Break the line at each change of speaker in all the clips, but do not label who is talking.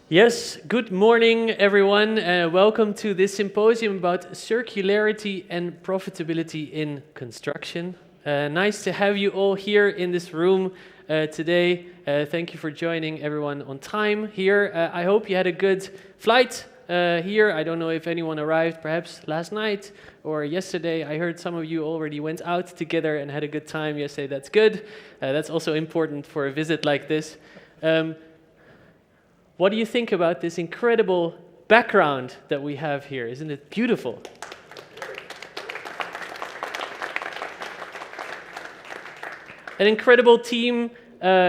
Yes, good morning, everyone. Welcome to this symposium about circularity and profitability in construction. Nice to have you all here in this room today. Thank you for joining everyone on time here. I hope you had a good flight here. I don't know if anyone arrived perhaps last night or yesterday. I heard some of you already went out together and had a good time yesterday. That's good. That's also important for a visit like this. What do you think about this incredible background that we have here? Isn't it beautiful? An incredible team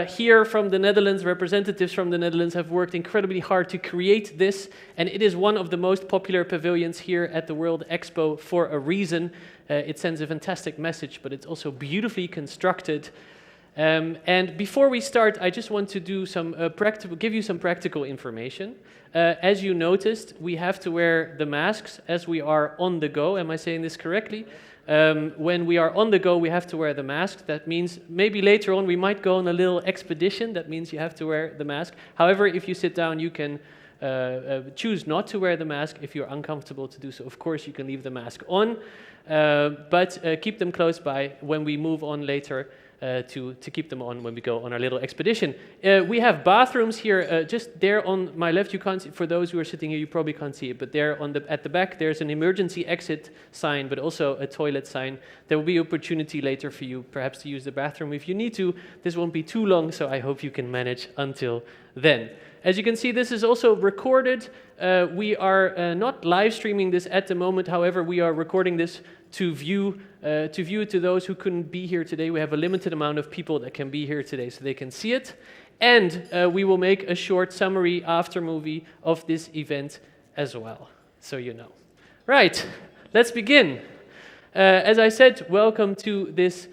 here from the Netherlands, representatives from the Netherlands have worked incredibly hard to create this, and it is one of the most popular pavilions here at the World Expo for a reason. It sends a fantastic message, but it's also beautifully constructed. And before we start, I just want to do some give you some practical information. As you noticed, we have to wear the masks as we are on the go. Am I saying this correctly? When we are on the go, we have to wear the mask. That means maybe later on we might go on a little expedition. That means you have to wear the mask. However, if you sit down, you can choose not to wear the mask. If you're uncomfortable to do so, of course, you can leave the mask on. But keep them close by when we move on later. To keep them on when we go on our little expedition. We have bathrooms here, just there on my left. You can't see, for those who are sitting here, you probably can't see it, but there at the back, there's an emergency exit sign, but also a toilet sign. There will be opportunity later for you, perhaps to use the bathroom if you need to. This won't be too long, so I hope you can manage until then. As you can see, this is also recorded. We are not live streaming this at the moment. However, we are recording this to view to those who couldn't be here today. We have a limited amount of people that can be here today, so they can see it. And we will make a short summary after movie of this event as well, so you know. Right, let's begin. As I said, welcome to this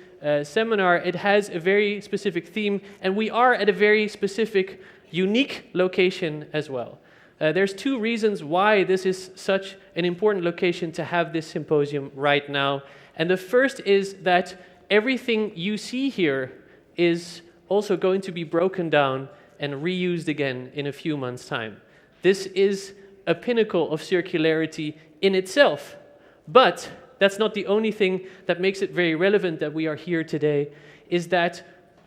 seminar. It has a very specific theme, and we are at a very specific, unique location as well. There's two reasons why this is such an important location to have this symposium right now. And the first is that everything you see here is also going to be broken down and reused again in a few months' time. This is a pinnacle of circularity in itself. But that's not the only thing that makes it very relevant that we are here today, is that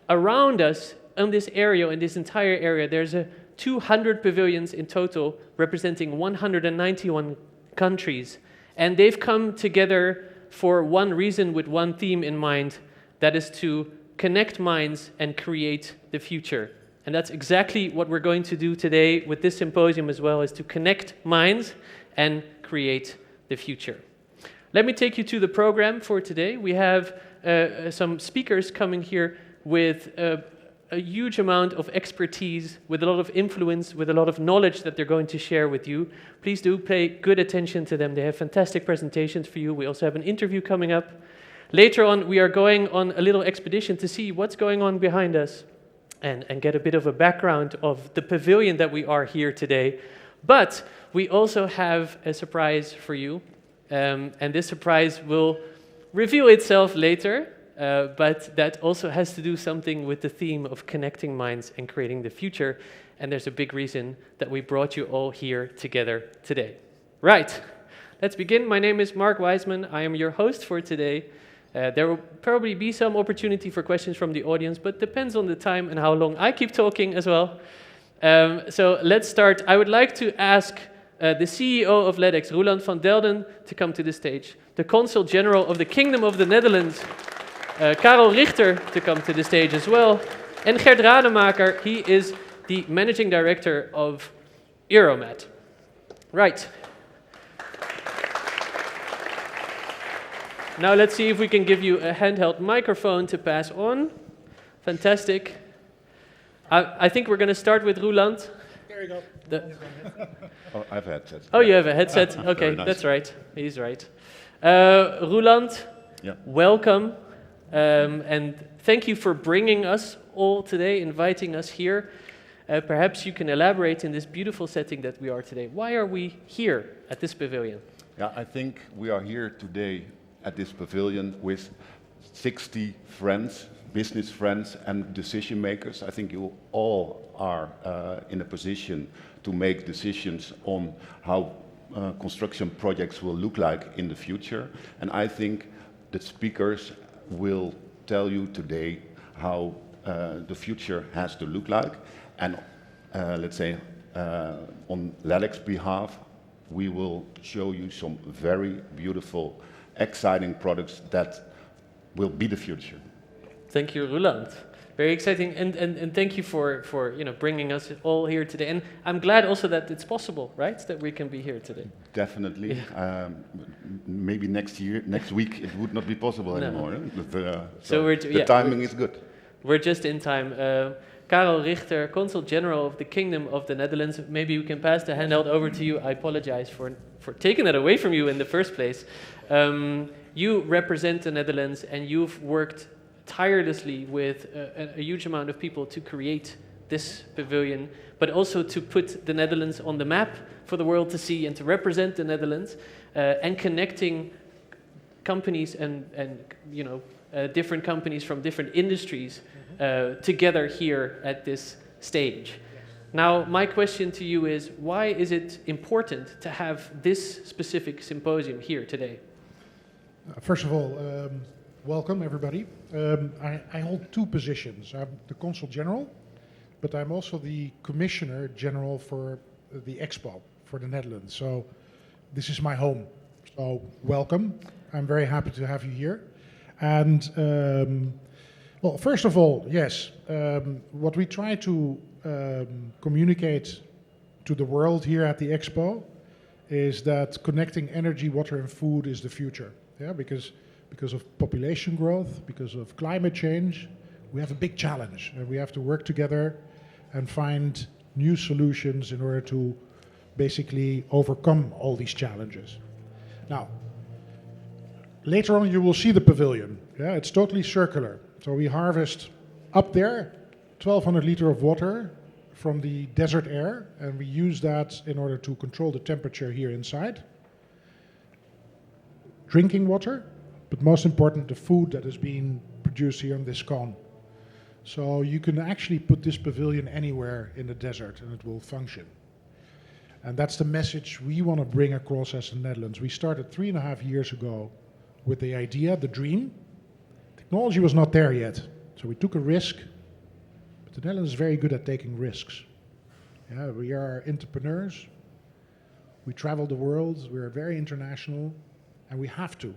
around us in this area, in this entire area, there's 200 pavilions in total, representing 191 countries. And they've come together for one reason, with one theme in mind, that is to connect minds and create the future. And that's exactly what we're going to do today with this symposium as well, is to connect minds and create the future. Let me take you to the program for today. We have some speakers coming here with a huge amount of expertise, with a lot of influence, with a lot of knowledge that they're going to share with you. Please do pay good attention to them. They have fantastic presentations for you. We also have an interview coming up. Later on, we are going on a little expedition to see what's going on behind us and get a bit of a background of the pavilion that we are here today. But we also have a surprise for you, and this surprise will reveal itself later. But that also has to do something with the theme of connecting minds and creating the future. And there's a big reason that we brought you all here together today. Right, let's begin. My name is Mark Wiseman. I am your host for today. There will probably be some opportunity for questions from the audience, but depends on the time and how long I keep talking as well. So let's start. I would like to ask the CEO of LEADAX, Roeland van Delden, to come to the stage. The Consul General of the Kingdom of the Netherlands, Karel Richter, to come to the stage as well. And Gert Rademaker, he is the Managing Director of Euromed. Right. Now let's see if we can give you a handheld microphone to pass on. Fantastic. I think we're going to start with Roeland.
There you go.
Oh, I have a headset.
Oh, you have a headset? Okay,
nice.
That's right. He's right. Roeland,
Yeah.
welcome. And thank you for bringing us all today, inviting us here. Perhaps you can elaborate in this beautiful setting that we are today. Why are we here at this pavilion?
Yeah, I think we are here today at this pavilion with 60 friends business friends and decision makers. I think you all are in a position to make decisions on how construction projects will look like in the future. And I think the speakers will tell you today how the future has to look like. And let's say on LEADAX behalf, we will show you some very beautiful, exciting products that will be the future.
Thank you, Roland. Very exciting, and thank you for bringing us all here today. And I'm glad also that it's possible, right, that we can be here today.
Definitely.
Yeah.
Maybe next week, it would not be possible anymore. But,
so
the timing is good.
We're just in time. Karel Richter, Consul General of the Kingdom of the Netherlands. Maybe we can pass the handout over to you. I apologize for taking that away from you in the first place. You represent the Netherlands, and you've worked tirelessly with a huge amount of people to create this pavilion, but also to put the Netherlands on the map for the world to see and to represent the Netherlands, and connecting companies and different companies from different industries together here at this stage. Now, my question to you is, why is it important to have this specific symposium here today?
First of all, welcome everybody. I hold two positions. I'm the Consul General, but I'm also the Commissioner General for the Expo for the Netherlands. So this is my home. So welcome. I'm very happy to have you here. And well, first of all, yes, what we try to communicate to the world here at the Expo is that connecting energy, water and food is the future. Yeah, because of population growth, because of climate change, we have a big challenge, and we have to work together and find new solutions in order to basically overcome all these challenges. Now, later on you will see the pavilion. Yeah, it's totally circular. So we harvest up there 1,200 liters of water from the desert air, and we use that in order to control the temperature here inside. Drinking water, but most important, the food that is being produced here on this cone. So you can actually put this pavilion anywhere in the desert and it will function. And that's the message we want to bring across as the Netherlands. We started 3.5 years ago with the idea, the dream. Technology was not there yet, so we took a risk. But the Netherlands is very good at taking risks. Yeah, we are entrepreneurs. We travel the world. We are very international. And we have to.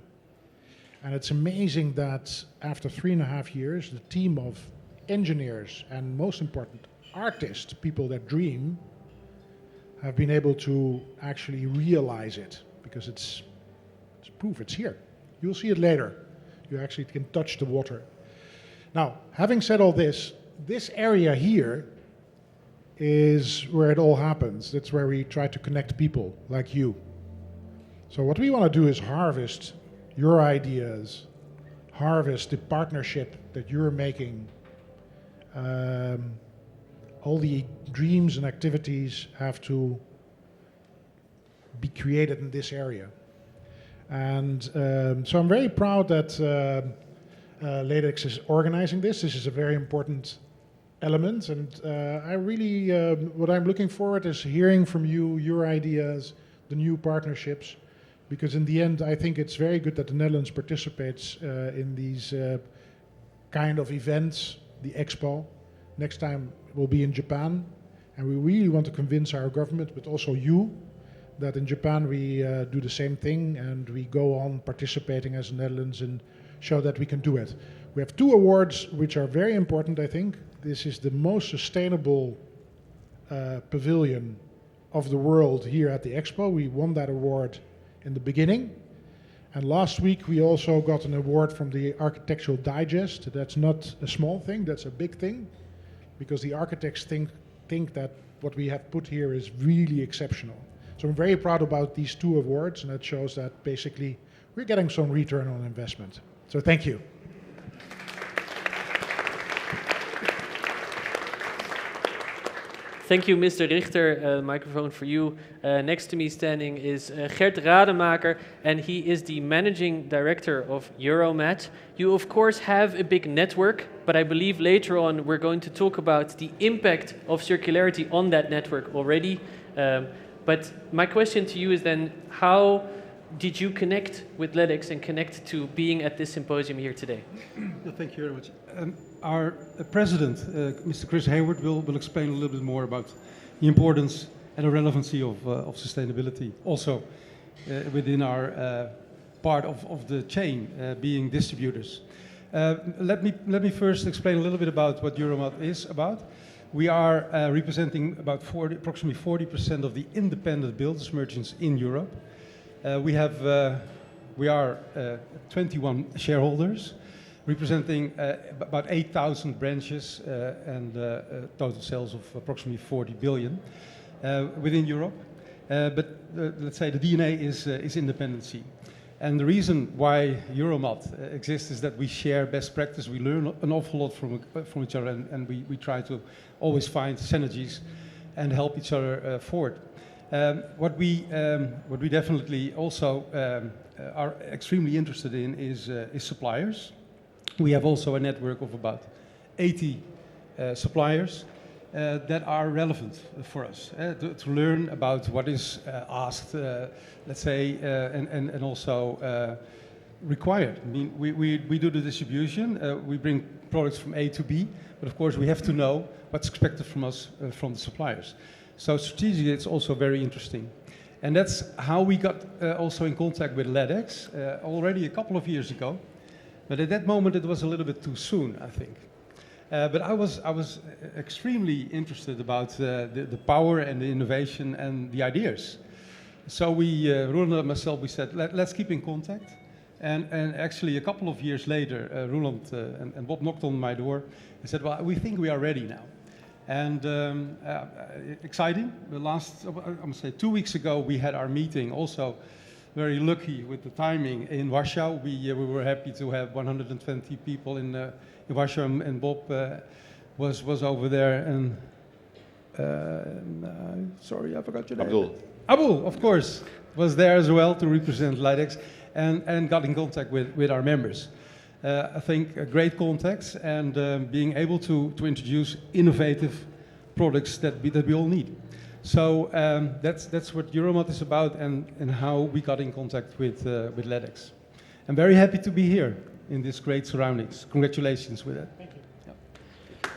And it's amazing that after 3.5 years, the team of engineers and most important, artists, people that dream, have been able to actually realize it, because it's proof, it's here. You'll see it later. You actually can touch the water. Now, having said all this, this area here is where it all happens. That's where we try to connect people like you. So what we want to do is harvest your ideas, harvest the partnership that you're making. All the dreams and activities have to be created in this area. And so I'm very proud that LEADAX is organizing this. This is a very important element. And I really, what I'm looking forward is hearing from you, your ideas, the new partnerships. Because in the end, I think it's very good that the Netherlands participates in these kind of events, the Expo. Next time we'll be in Japan. And we really want to convince our government, but also you, that in Japan we do the same thing and we go on participating as the Netherlands and show that we can do it. We have 2 awards which are very important, I think. This is the most sustainable pavilion of the world here at the Expo. We won that award in the beginning. And last week we also got an award from the Architectural Digest. That's not a small thing, that's a big thing, because the architects think that what we have put here is really exceptional. So I'm very proud about these 2 awards, and that shows that basically we're getting some return on investment. So thank you.
Thank you, Mr. Richter. Microphone for you. Next to me standing is Gert Rademaker, and he is the Managing Director of Euromat. You, of course, have a big network but I believe later on we're going to talk about the impact of circularity on that network already. But my question to you is then, how did you connect with LEADAX and connect to being at this symposium here today?
Thank you very much. Our president, Mr. Chris Hayward, will explain a little bit more about the importance and the relevancy of sustainability, also within our part of the chain, being distributors. Let me first explain a little bit about what Euromat is about. We are representing about approximately 40% of the independent builders merchants in Europe. We are 21 shareholders, representing about 8,000 branches and total sales of approximately 40 billion within Europe. But let's say the DNA is independency. And the reason why Euromat exists is that we share best practice. We learn an awful lot from each other, and we try to always find synergies and help each other forward. What we definitely also are extremely interested in is suppliers. We have also a network of about 80 suppliers that are relevant for us to learn about what is asked, let's say, and also required. I mean, we do the distribution, we bring products from A to B, but of course we have to know what's expected from us from the suppliers. So strategically, it's also very interesting. And that's how we got also in contact with LEADAX already a couple of years ago. But at that moment, it was a little bit too soon, I think. But I was extremely interested about the power and the innovation and the ideas. So Roland and myself, we said, let's keep in contact. And actually, a couple of years later, Roland and Bob knocked on my door and said, well, we think we are ready now. And exciting. The last, I must say, 2 weeks ago, we had our meeting. Also, very lucky with the timing in Warsaw. We were happy to have 120 people in Warsaw, and Bob was over there. And sorry, I forgot your name. Abdul, of course, was there as well to represent LEADAX, and got in contact with our members. I think great contacts, and being able to introduce innovative products that we all need. So that's what Euromat is about, and how we got in contact with LEADAX. I'm very happy to be here in these great surroundings. Congratulations with that.
Thank you.
Yeah.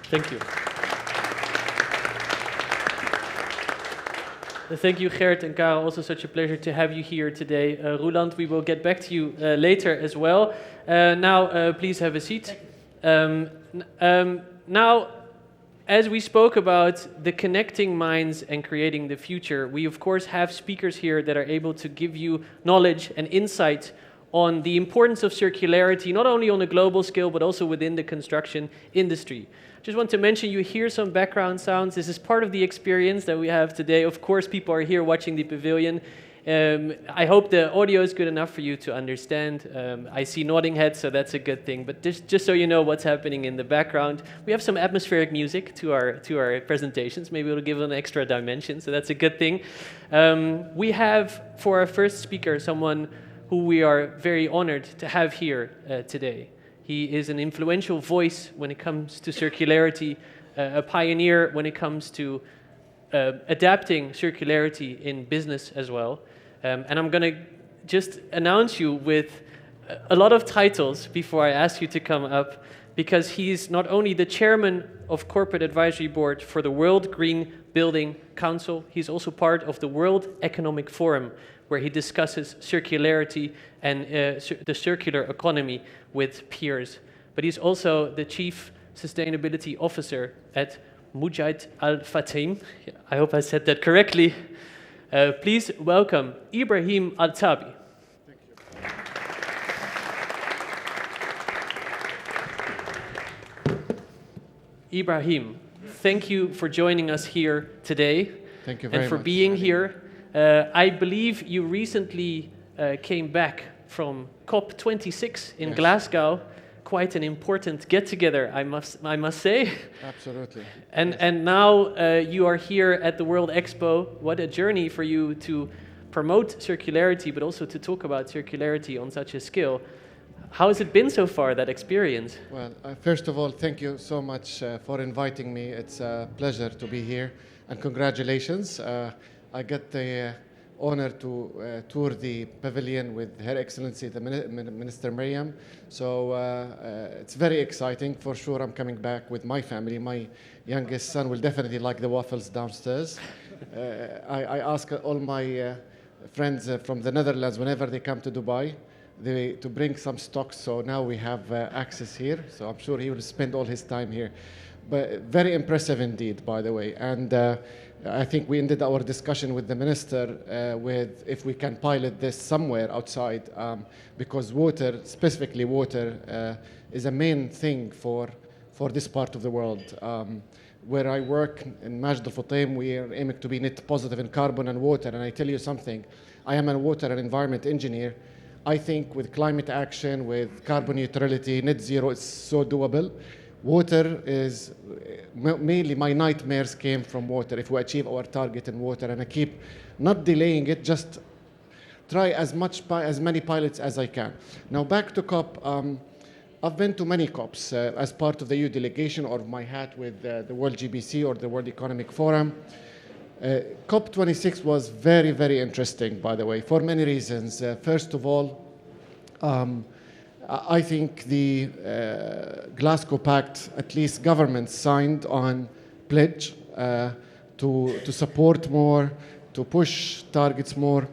Thank you. Thank you, Gert and Karel. Also such a pleasure to have you here today. Roland, we will get back to you later as well. Now, please have a seat. Now, as we spoke about the connecting minds and creating the future, we of course have speakers here that are able to give you knowledge and insight on the importance of circularity, not only on a global scale, but also within the construction industry. Just want to mention, you hear some background sounds. This is part of the experience that we have today. Of course, people are here watching the pavilion. I hope the audio is good enough for you to understand. I see nodding heads, so that's a good thing. But just so you know what's happening in the background, we have some atmospheric music to our presentations. Maybe it'll give it an extra dimension, so that's a good thing. We have, for our first speaker, someone who we are very honored to have here today. He is an influential voice when it comes to circularity, a pioneer when it comes to adapting circularity in business as well. And I'm going to just announce you with a lot of titles before I ask you to come up, because he's not only the chairman of Corporate Advisory Board for the World Green Building Council, he's also part of the World Economic Forum, where he discusses circularity and the circular economy with peers. But he's also the Chief Sustainability Officer at Mujahid Al Fatim. I hope I said that correctly. Please welcome Ibrahim Al-Tabi. Ibrahim, thank you for joining us here today.
Thank you very much.
And for being here. I believe you recently came back from COP26 in Glasgow. Quite an important get-together, I must say.
Absolutely.
And now you are here at the World Expo. What a journey for you to promote circularity, but also to talk about circularity on such a scale. How has it been so far, that experience?
Well, first of all, thank you so much for inviting me. It's a pleasure to be here, and congratulations. I got the honor to tour the pavilion with Her Excellency the Minister Miriam. So it's very exciting. For sure, I'm coming back with my family. My youngest son will definitely like the waffles downstairs. I ask all my friends from the Netherlands, whenever they come to Dubai, to bring some stocks, so now we have access here, so I'm sure he will spend all his time here. But very impressive indeed, by the way. And I think we ended our discussion with the minister with if we can pilot this somewhere outside, because water, specifically water, is a main thing for this part of the world. Where I work in Majd al-Futtaim, we are aiming to be net positive in carbon and water, and I tell you something, I am a water and environment engineer. I think with climate action, with carbon neutrality, net zero, it's so doable. Water is, mainly my nightmares came from water, if we achieve our target in water, and I keep not delaying it, just try as many pilots as I can. Now back to COP, I've been to many COPs as part of the EU delegation or my hat with the World GBC or the World Economic Forum. COP26 was very, very interesting, by the way, for many reasons. First of all, I think the Glasgow Pact, at least governments signed on pledge to support more, to push targets more,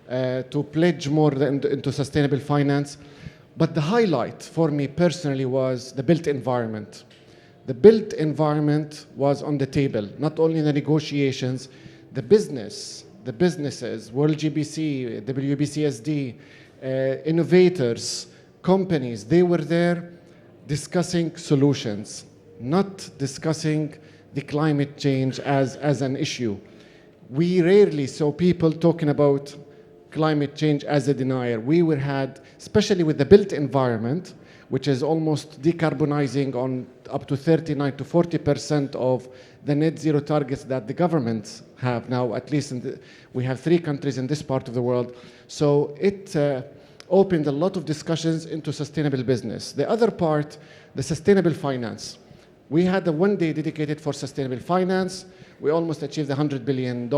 to pledge more into sustainable finance. But the highlight for me personally was the built environment. The built environment was on the table, not only in the negotiations, the businesses, World GBC, WBCSD, innovators, companies, they were there discussing solutions, not discussing the climate change as an issue. We rarely saw people talking about climate change as a denier. We had, especially with the built environment, which is almost decarbonizing on up to 39 to 40% of the net zero targets that the governments have now, at least we have 3 countries in this part of the world. So it opened a lot of discussions into sustainable business. The other part, the sustainable finance. We had a 1 day dedicated for sustainable finance. We almost achieved the $100 billion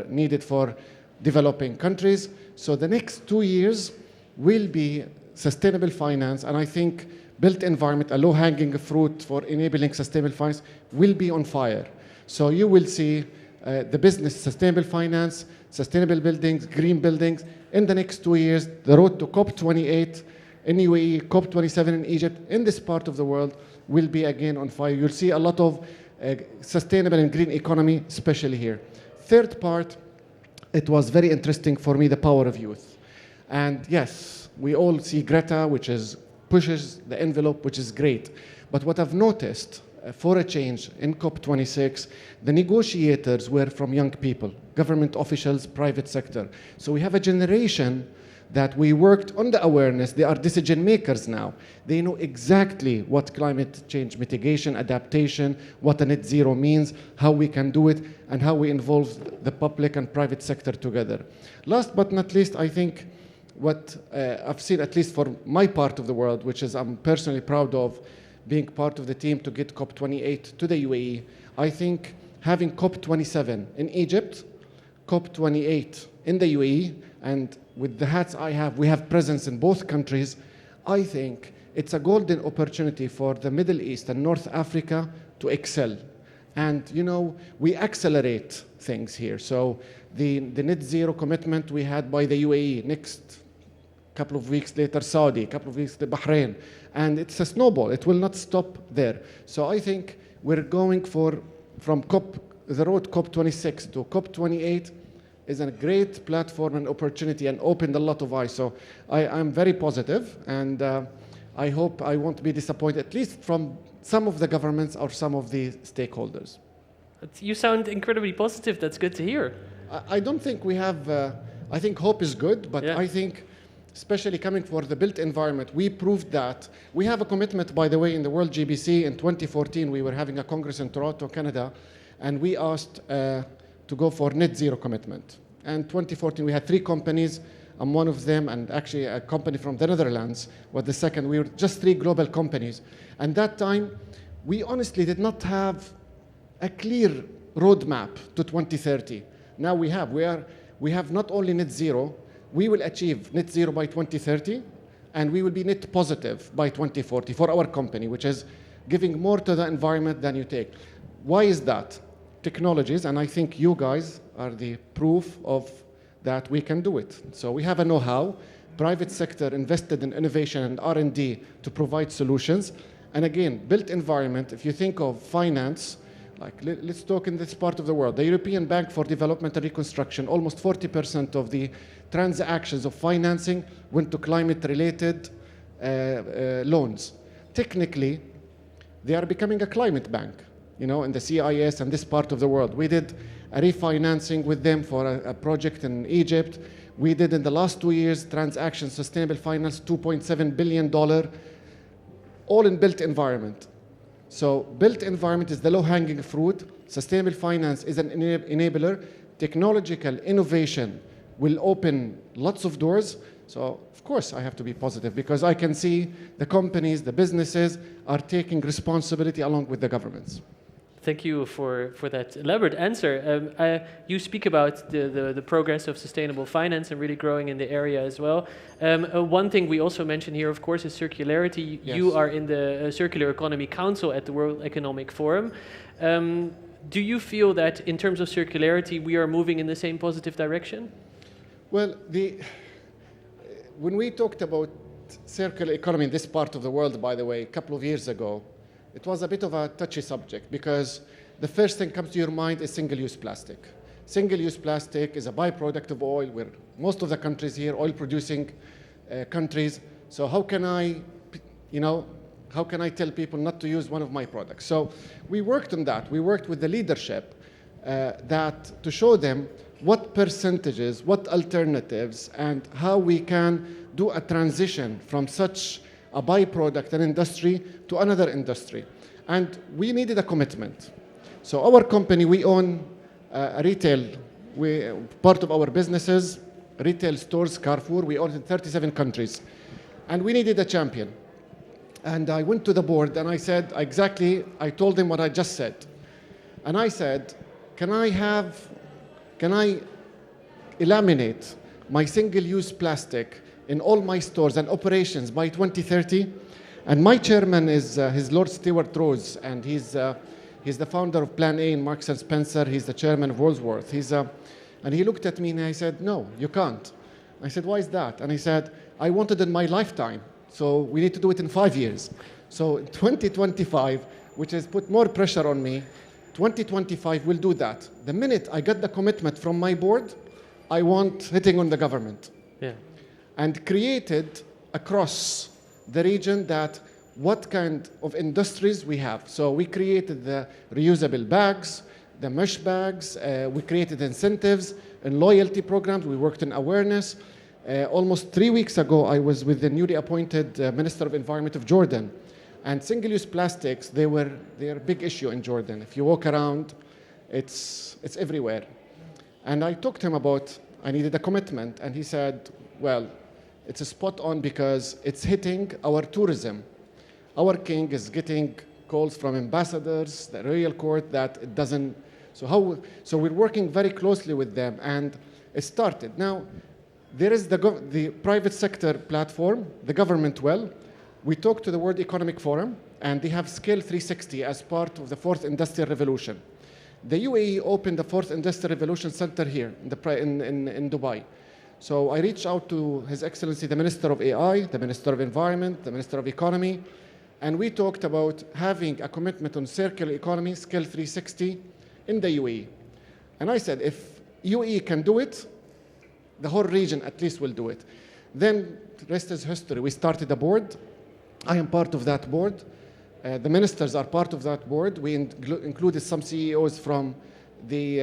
needed for developing countries. So the next 2 years will be sustainable finance, and I think built environment, a low-hanging fruit for enabling sustainable finance, will be on fire. So you will see the business, sustainable finance, sustainable buildings, green buildings. In the next 2 years, the road to COP28 in UAE, COP27 in Egypt, in this part of the world, will be again on fire. You'll see a lot of sustainable and green economy, especially here. Third part, it was very interesting for me, the power of youth. And yes, we all see Greta, which pushes the envelope, which is great. But what I've noticed for a change in COP26, the negotiators were from young people, government officials, private sector. So we have a generation that we worked on the awareness. They are decision makers now. They know exactly what climate change mitigation, adaptation, what a net zero means, how we can do it, and how we involve the public and private sector together. Last but not least, I think what I've seen, at least for my part of the world, which is I'm personally proud of being part of the team to get COP28 to the UAE, I think having COP27 in Egypt, COP28 in the UAE, and with the hats I have, we have presence in both countries. I think it's a golden opportunity for the Middle East and North Africa to excel. And, you know, we accelerate things here. So the net zero commitment we had by the UAE, next couple of weeks later Saudi, couple of weeks later Bahrain. And it's a snowball. It will not stop there. So I think we're going from the road COP26 to COP28 is a great platform and opportunity and opened a lot of eyes. So I'm very positive, and I hope I won't be disappointed, at least from some of the governments or some of the stakeholders.
You sound incredibly positive. That's good to hear.
I don't think we have, I think hope is good, but yeah. I think especially coming for the built environment, we proved that. We have a commitment, by the way, in the World GBC. In 2014, we were having a congress in Toronto, Canada, and we asked to go for net zero commitment. And 2014, we had 3 companies. I'm one of them, and actually a company from the Netherlands was the second. We were just 3 global companies. And that time, we honestly did not have a clear roadmap to 2030. Now we have. We have not only net zero, we will achieve net zero by 2030, and we will be net positive by 2040 for our company, which is giving more to the environment than you take. Why is that? Technologies, and I think you guys are the proof of that we can do it. So we have a know-how. Private sector invested in innovation and R&D to provide solutions. And again, built environment, if you think of finance, like let's talk in this part of the world. The European Bank for Development and Reconstruction, almost 40% of the transactions of financing went to climate-related loans. Technically, they are becoming a climate bank, you know, in the CIS and this part of the world. We did a refinancing with them for a project in Egypt. We did in the last 2 years transactions, sustainable finance, $2.7 billion, all in built environment. So built environment is the low-hanging fruit. Sustainable finance is an enabler. Technological innovation will open lots of doors. So of course I have to be positive because I can see the companies, the businesses are taking responsibility along with the governments.
Thank you for that elaborate answer. You speak about the progress of sustainable finance and really growing in the area as well. One thing we also mention here, of course, is circularity.
Yes.
You are in the Circular Economy Council at the World Economic Forum. Do you feel that in terms of circularity, we are moving in the same positive direction?
Well, when we talked about circular economy in this part of the world, by the way, a couple of years ago, it was a bit of a touchy subject because the first thing comes to your mind is single-use plastic. Single-use plastic is a byproduct of oil. We're most of the countries here, oil-producing countries. So how can I tell people not to use one of my products? So we worked on that. We worked with the leadership to show them what percentages, what alternatives, and how we can do a transition from such a byproduct, an industry, to another industry. And we needed a commitment. So our company, we own retail. Part of our businesses, retail stores, Carrefour, we own in 37 countries. And we needed a champion. And I went to the board and I said, I told them what I just said. And I said, can I eliminate my single-use plastic in all my stores and operations by 2030? And my chairman is his Lord Stewart Rose, and he's the founder of Plan A in Marks and Spencer. He's the chairman of Woolworth. And he looked at me and I said, no, you can't. I said, why is that? And he said, I want it in my lifetime, so we need to do it in 5 years. So 2025, which has put more pressure on me, 2025 we'll do that. The minute I got the commitment from my board, I want hitting on the government.
Yeah.
And created across the region that what kind of industries we have. So we created the reusable bags, the mesh bags, we created incentives and loyalty programs, we worked in awareness. Almost 3 weeks ago, I was with the newly appointed Minister of Environment of Jordan. And single-use plastics, they're a big issue in Jordan. If you walk around, it's everywhere. And I talked to him about, I needed a commitment, and he said, well, it's a spot on because it's hitting our tourism. Our king is getting calls from ambassadors, the royal court, that it doesn't, so we're working very closely with them, and it started. Now, there is the private sector platform, the government we talked to the World Economic Forum, and they have Scale 360 as part of the 4th Industrial Revolution. The UAE opened the 4th Industrial Revolution Center here in Dubai. So I reached out to His Excellency, the Minister of AI, the Minister of Environment, the Minister of Economy, and we talked about having a commitment on circular economy, Scale 360, in the UAE. And I said, if UAE can do it, the whole region at least will do it. Then, the rest is history. We started a board. I am part of that board. The ministers are part of that board. We included some CEOs from the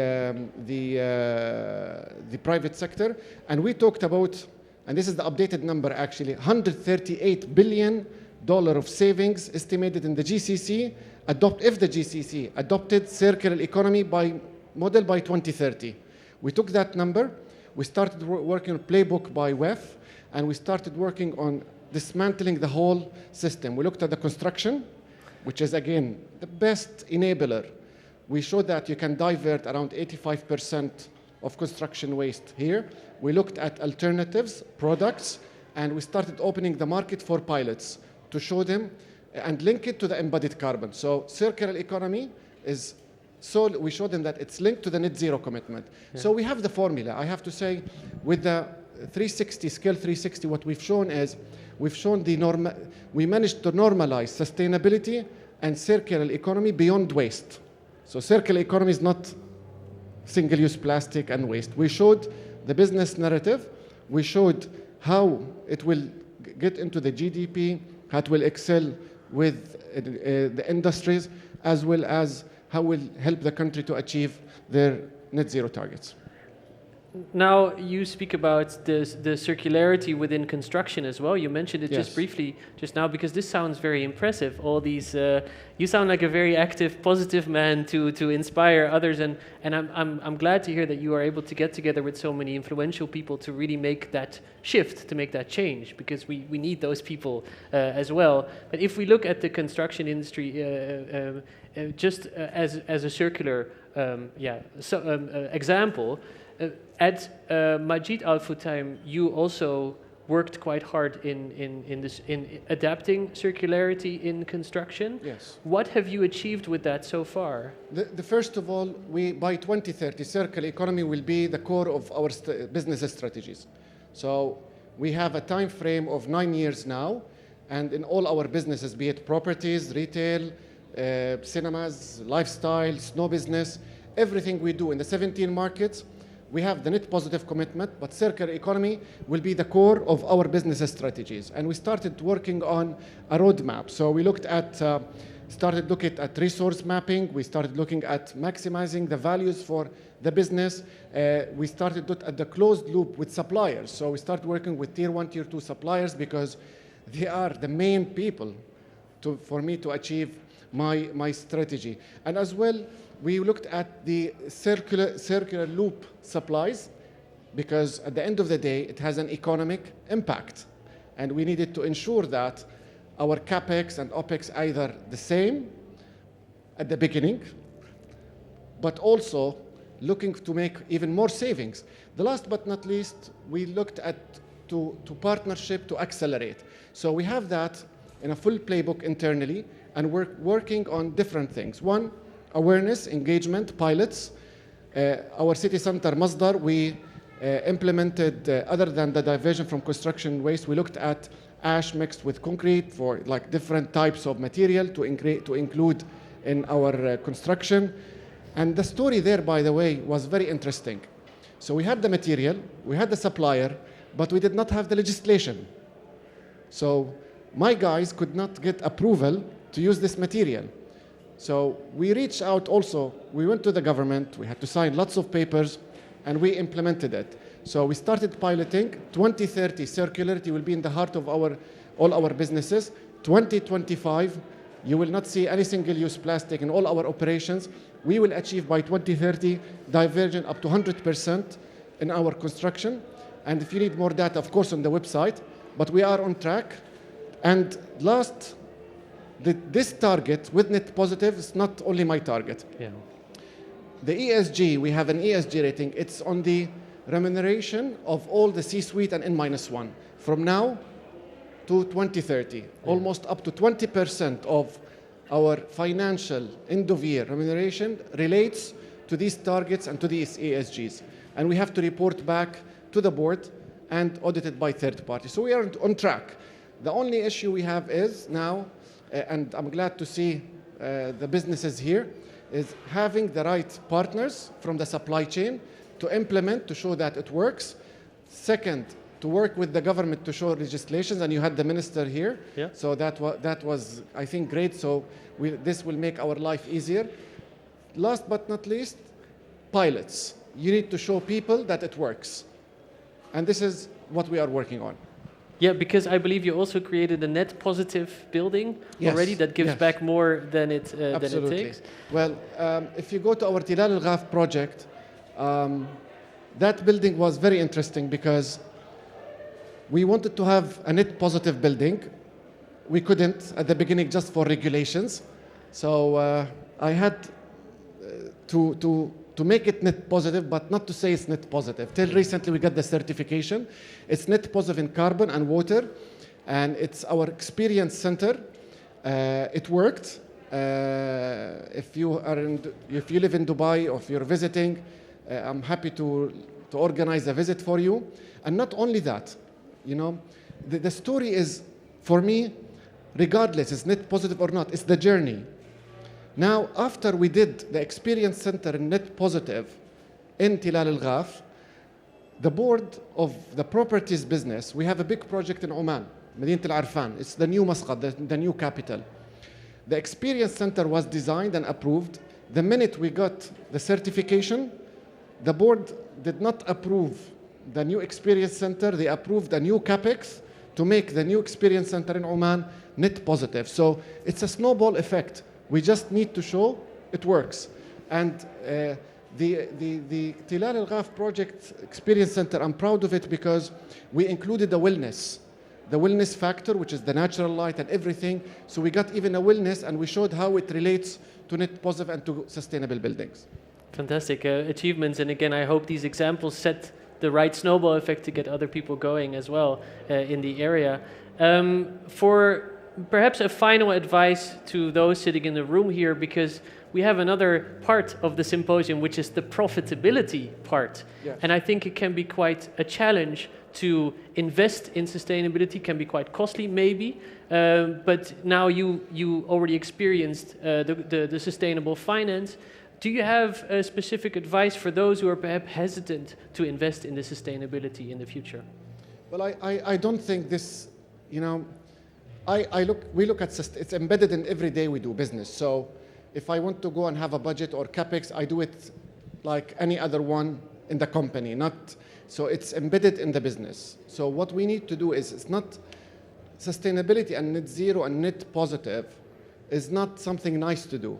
private sector. And we talked about, and this is the updated number actually, $138 billion of savings estimated in the GCC, if the GCC adopted circular economy model by 2030. We took that number. We started working on playbook by WEF, and we started working on dismantling the whole system. We looked at the construction, which is, again, the best enabler. We showed that you can divert around 85% of construction waste here. We looked at alternatives, products, and we started opening the market for pilots to show them and link it to the embodied carbon. So circular economy is, so we showed them that it's linked to the net zero commitment. Yeah. So we have the formula. I have to say, with the 360, Scale 360, what we've shown is, we managed to normalize sustainability and circular economy beyond waste. So circular economy is not single-use plastic and waste. We showed the business narrative. We showed how it will get into the GDP, how it will excel with the industries, as well as how it will help the country to achieve their net zero targets.
Now you speak about the circularity within construction as well. You mentioned it just briefly just now, because this sounds very impressive. All these, you sound like a very active, positive man to inspire others, and I'm glad to hear that you are able to get together with so many influential people to really make that shift, to make that change, because we need those people as well. But if we look at the construction industry just as a circular example. At Majid Al Futtaim, you also worked quite hard in adapting circularity in construction.
Yes.
What have you achieved with that so far?
The first of all, by 2030, circular economy will be the core of our business strategies. So we have a time frame of 9 years now, and in all our businesses, be it properties, retail, cinemas, lifestyle, snow business, everything we do in the 17 markets, we have the net positive commitment, but circular economy will be the core of our business strategies. And we started working on a roadmap. So we started looking at resource mapping. We started looking at maximizing the values for the business. We started at the closed loop with suppliers. So we started working with tier 1, tier 2 suppliers, because they are the main people for me to achieve my strategy. And as well, we looked at the circular loop supplies, because at the end of the day, it has an economic impact. And we needed to ensure that our CapEx and OpEx are either the same at the beginning, but also looking to make even more savings. The last but not least, we looked at to partnership to accelerate. So we have that in a full playbook internally, and we're working on different things. One, awareness, engagement, pilots. Our city center, Masdar, we implemented, other than the diversion from construction waste, we looked at ash mixed with concrete for like different types of material to include in our construction. And the story there, by the way, was very interesting. So we had the material, we had the supplier, but we did not have the legislation. So my guys could not get approval to use this material. So we reached out also, we went to the government, we had to sign lots of papers, and we implemented it. So we started piloting. 2030, circularity will be in the heart of all our businesses. 2025, you will not see any single-use plastic in all our operations. We will achieve by 2030 diversion up to 100% in our construction. And if you need more data, of course, on the website, but we are on track. And last, this target with net positive is not only my target.
Yeah.
The ESG, we have an ESG rating. It's on the remuneration of all the C-suite and N-1 from now to 2030. Almost up to 20% of our financial end-of-year remuneration relates to these targets and to these ESGs. And we have to report back to the board and audited by third parties. So we are on track. The only issue we have is now, and I'm glad to see the businesses here, is having the right partners from the supply chain to implement, to show that it works. Second, to work with the government to show legislations, and you had the minister here.
Yeah.
So that was, I think, great. So this will make our life easier. Last but not least, pilots. You need to show people that it works. And this is what we are working on.
Yeah, because I believe you also created a net positive building already that gives back more than it takes.
Well, if you go to our Tilal Al Ghaf project, That building was very interesting because we wanted to have a net positive building. We couldn't at the beginning just for regulations. So I had to make it net positive, but not to say it's net positive. Till recently we got the certification. It's net positive in carbon and water, and it's our experience center. It worked. If you live in Dubai or if you're visiting, I'm happy to organize a visit for you. And not only that, you know, the story is, for me, regardless, it's net positive or not, it's the journey. Now, after we did the experience center in net positive in Tilal al-Ghaf, the board of the properties business, we have a big project in Oman, Medinat al-Arfan. It's the new Muscat, the new capital. The experience center was designed and approved. The minute we got the certification, the board did not approve the new experience center. They approved a new capex to make the new experience center in Oman net positive. So it's a snowball effect. We just need to show it works. And the Tilal al-Ghaf project experience center, I'm proud of it because we included the wellness factor, which is the natural light and everything. So we got even a wellness, and we showed how it relates to net positive and to sustainable buildings.
Fantastic achievements. And again, I hope these examples set the right snowball effect to get other people going as well in the area. For perhaps a final advice to those sitting in the room here, because we have another part of the symposium, which is the profitability part.
Yes.
And I think it can be quite a challenge to invest in sustainability, can be quite costly maybe, but now you already experienced the sustainable finance. Do you have a specific advice for those who are perhaps hesitant to invest in the sustainability in the future?
Well, I don't think this, you know, we look at, it's embedded in every day we do business. So if I want to go and have a budget or capex, I do it like any other one in the company, so it's embedded in the business. So what we need to do is, it's not sustainability and net zero and net positive is not something nice to do.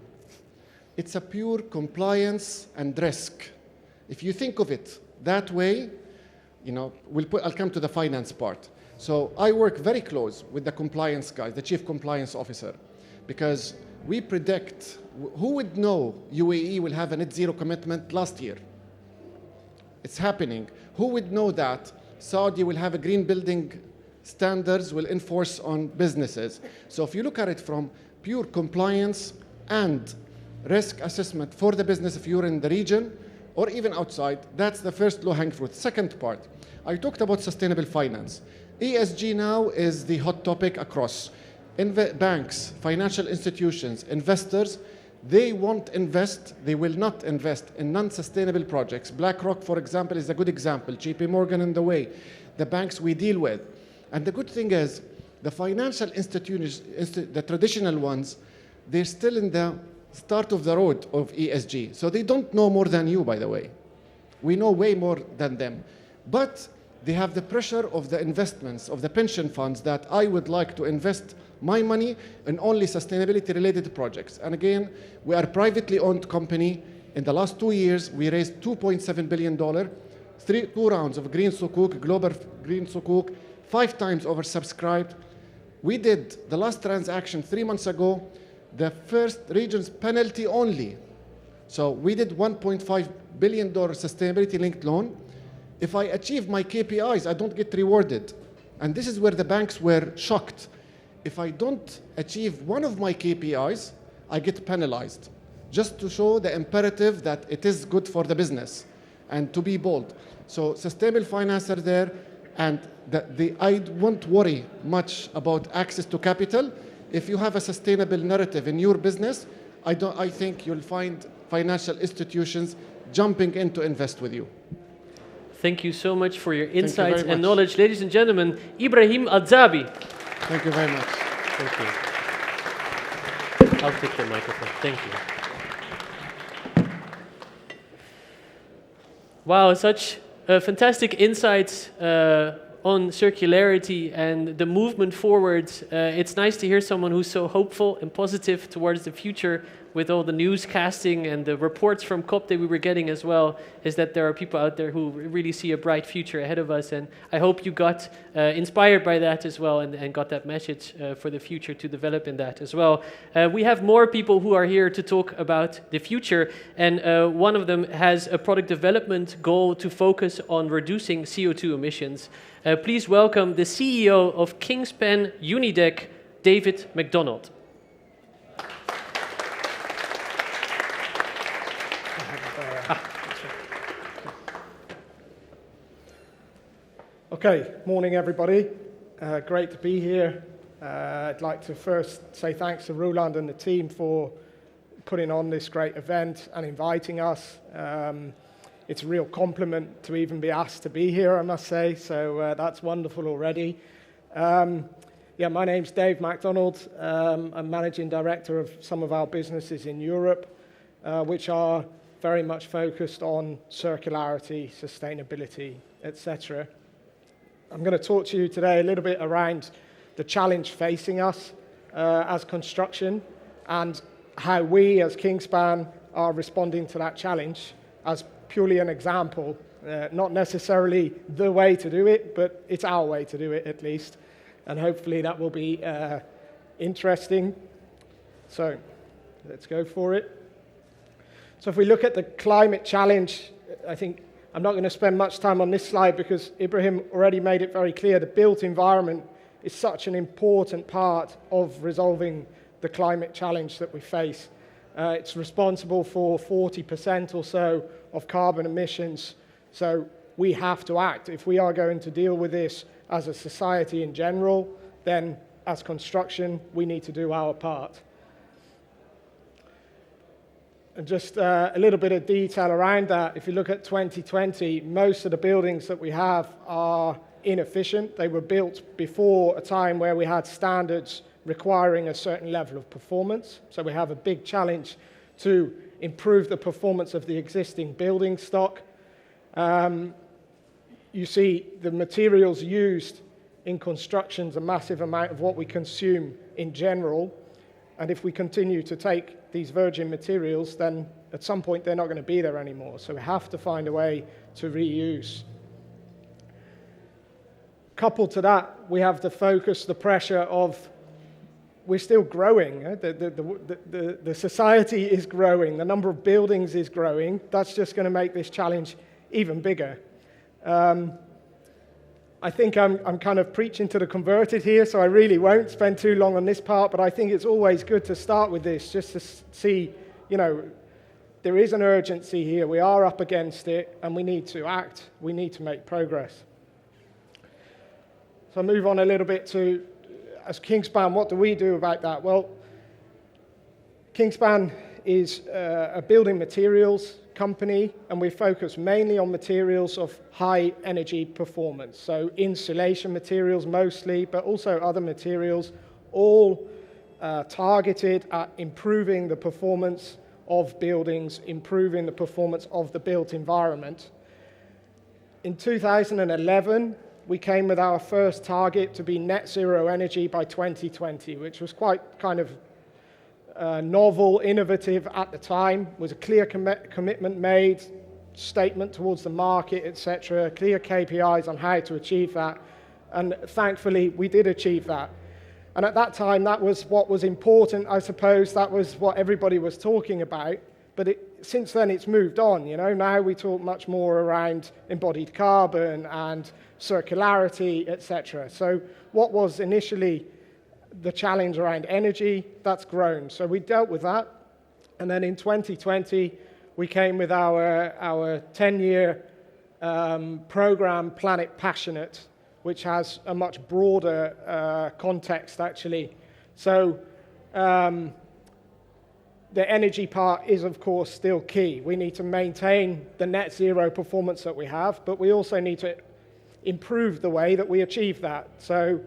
It's a pure compliance and risk. If you think of it that way, you know, I'll come to the finance part. So I work very close with the compliance guy, the chief compliance officer, because we predict, who would know UAE will have a net zero commitment last year? It's happening. Who would know that Saudi will have a green building standards will enforce on businesses? So if you look at it from pure compliance and risk assessment for the business, if you're in the region or even outside, that's the first low-hanging fruit. Second part, I talked about sustainable finance. ESG now is the hot topic across. Banks, financial institutions, investors, they won't invest, they will not invest in non-sustainable projects. BlackRock, for example, is a good example. JP Morgan in the way, the banks we deal with. And the good thing is, the financial institutions, the traditional ones, they're still in the start of the road of ESG. So they don't know more than you, by the way. We know way more than them. But they have the pressure of the investments, of the pension funds, that I would like to invest my money in only sustainability-related projects. And again, we are a privately owned company. In the last 2 years, we raised $2.7 billion, 2 rounds of green sukuk, global green sukuk, 5 times oversubscribed. We did the last transaction 3 months ago, the first region's penalty only. So we did $1.5 billion sustainability-linked loan. If I achieve my KPIs, I don't get rewarded. And this is where the banks were shocked. If I don't achieve one of my KPIs, I get penalized, just to show the imperative that it is good for the business and to be bold. So sustainable finance are there, and I won't worry much about access to capital. If you have a sustainable narrative in your business, I think you'll find financial institutions jumping in to invest with you.
Thank you so much for your insights and knowledge. Ladies and gentlemen, Ibrahim Adzabi.
Thank you very much.
Thank you. I'll take the microphone. Thank you. Wow, such fantastic insights on circularity and the movement forwards. It's nice to hear someone who's so hopeful and positive towards the future with all the newscasting and the reports from COP that we were getting as well, is that there are people out there who really see a bright future ahead of us. And I hope you got inspired by that as well, and got that message for the future to develop in that as well. We have more people who are here to talk about the future, and one of them has a product development goal to focus on reducing CO2 emissions. Please welcome the CEO of Kingspan Unideck, David McDonald.
Okay, morning everybody. Great to be here. I'd like to first say thanks to Roland and the team for putting on this great event and inviting us. It's a real compliment to even be asked to be here, I must say, so that's wonderful already. My name's Dave MacDonald. I'm Managing Director of some of our businesses in Europe, which are very much focused on circularity, sustainability, etc. I'm going to talk to you today a little bit around the challenge facing us as construction and how we as Kingspan are responding to that challenge as purely an example, not necessarily the way to do it, but it's our way to do it at least, and hopefully that will be interesting. So let's go for it. So if we look at the climate challenge, I think I'm not going to spend much time on this slide because Ibrahim already made it very clear the built environment is such an important part of resolving the climate challenge that we face. It's responsible for 40% or so of carbon emissions, so we have to act. If we are going to deal with this as a society in general, then as construction, we need to do our part. And just a little bit of detail around that. If you look at 2020, most of the buildings that we have are inefficient. They were built before a time where we had standards requiring a certain level of performance. So we have a big challenge to improve the performance of the existing building stock. You see the materials used in construction is a massive amount of what we consume in general. And if we continue to take these virgin materials, then at some point they're not going to be there anymore. So we have to find a way to reuse. Coupled to that, we have the focus, the pressure of we're still growing. The society is growing. The number of buildings is growing. That's just going to make this challenge even bigger. I think I'm kind of preaching to the converted here, so I really won't spend too long on this part, but I think it's always good to start with this, just to see, there is an urgency here. We are up against it, and we need to act. We need to make progress. So I'll move on a little bit to, as Kingspan, what do we do about that? Well, Kingspan is a building materials company, and we focus mainly on materials of high energy performance. So insulation materials mostly, but also other materials, all targeted at improving the performance of buildings, improving the performance of the built environment. In 2011, we came with our first target to be net zero energy by 2020, which was quite kind of novel, innovative at the time. Was a clear commitment made, statement towards the market, etc., clear KPIs on how to achieve that, and thankfully we did achieve that. And at that time, that was what was important, I suppose. That was what everybody was talking about. But since then, it's moved on. Now we talk much more around embodied carbon and circularity, etc. So what was initially the challenge around energy, that's grown. So we dealt with that. And then in 2020, we came with our 10-year program, Planet Passionate, which has a much broader context, actually. So the energy part is, of course, still key. We need to maintain the net zero performance that we have, but we also need to improve the way that we achieve that. So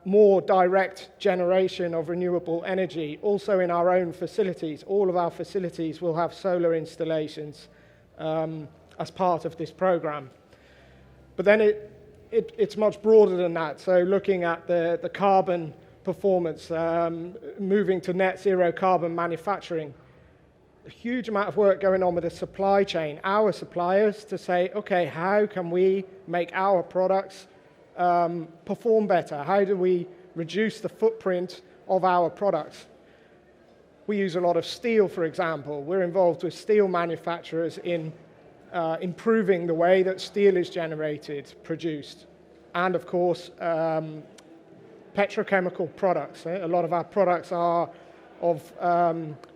more direct generation of renewable energy, also in our own facilities. All of our facilities will have solar installations as part of this program. But then it's much broader than that. So looking at the carbon performance, moving to net zero carbon manufacturing. A huge amount of work going on with the supply chain, our suppliers, to say, okay, how can we make our products perform better? How do we reduce the footprint of our products? We use a lot of steel, for example. We're involved with steel manufacturers in improving the way that steel is generated, produced. And of course, petrochemical products. A lot of our products are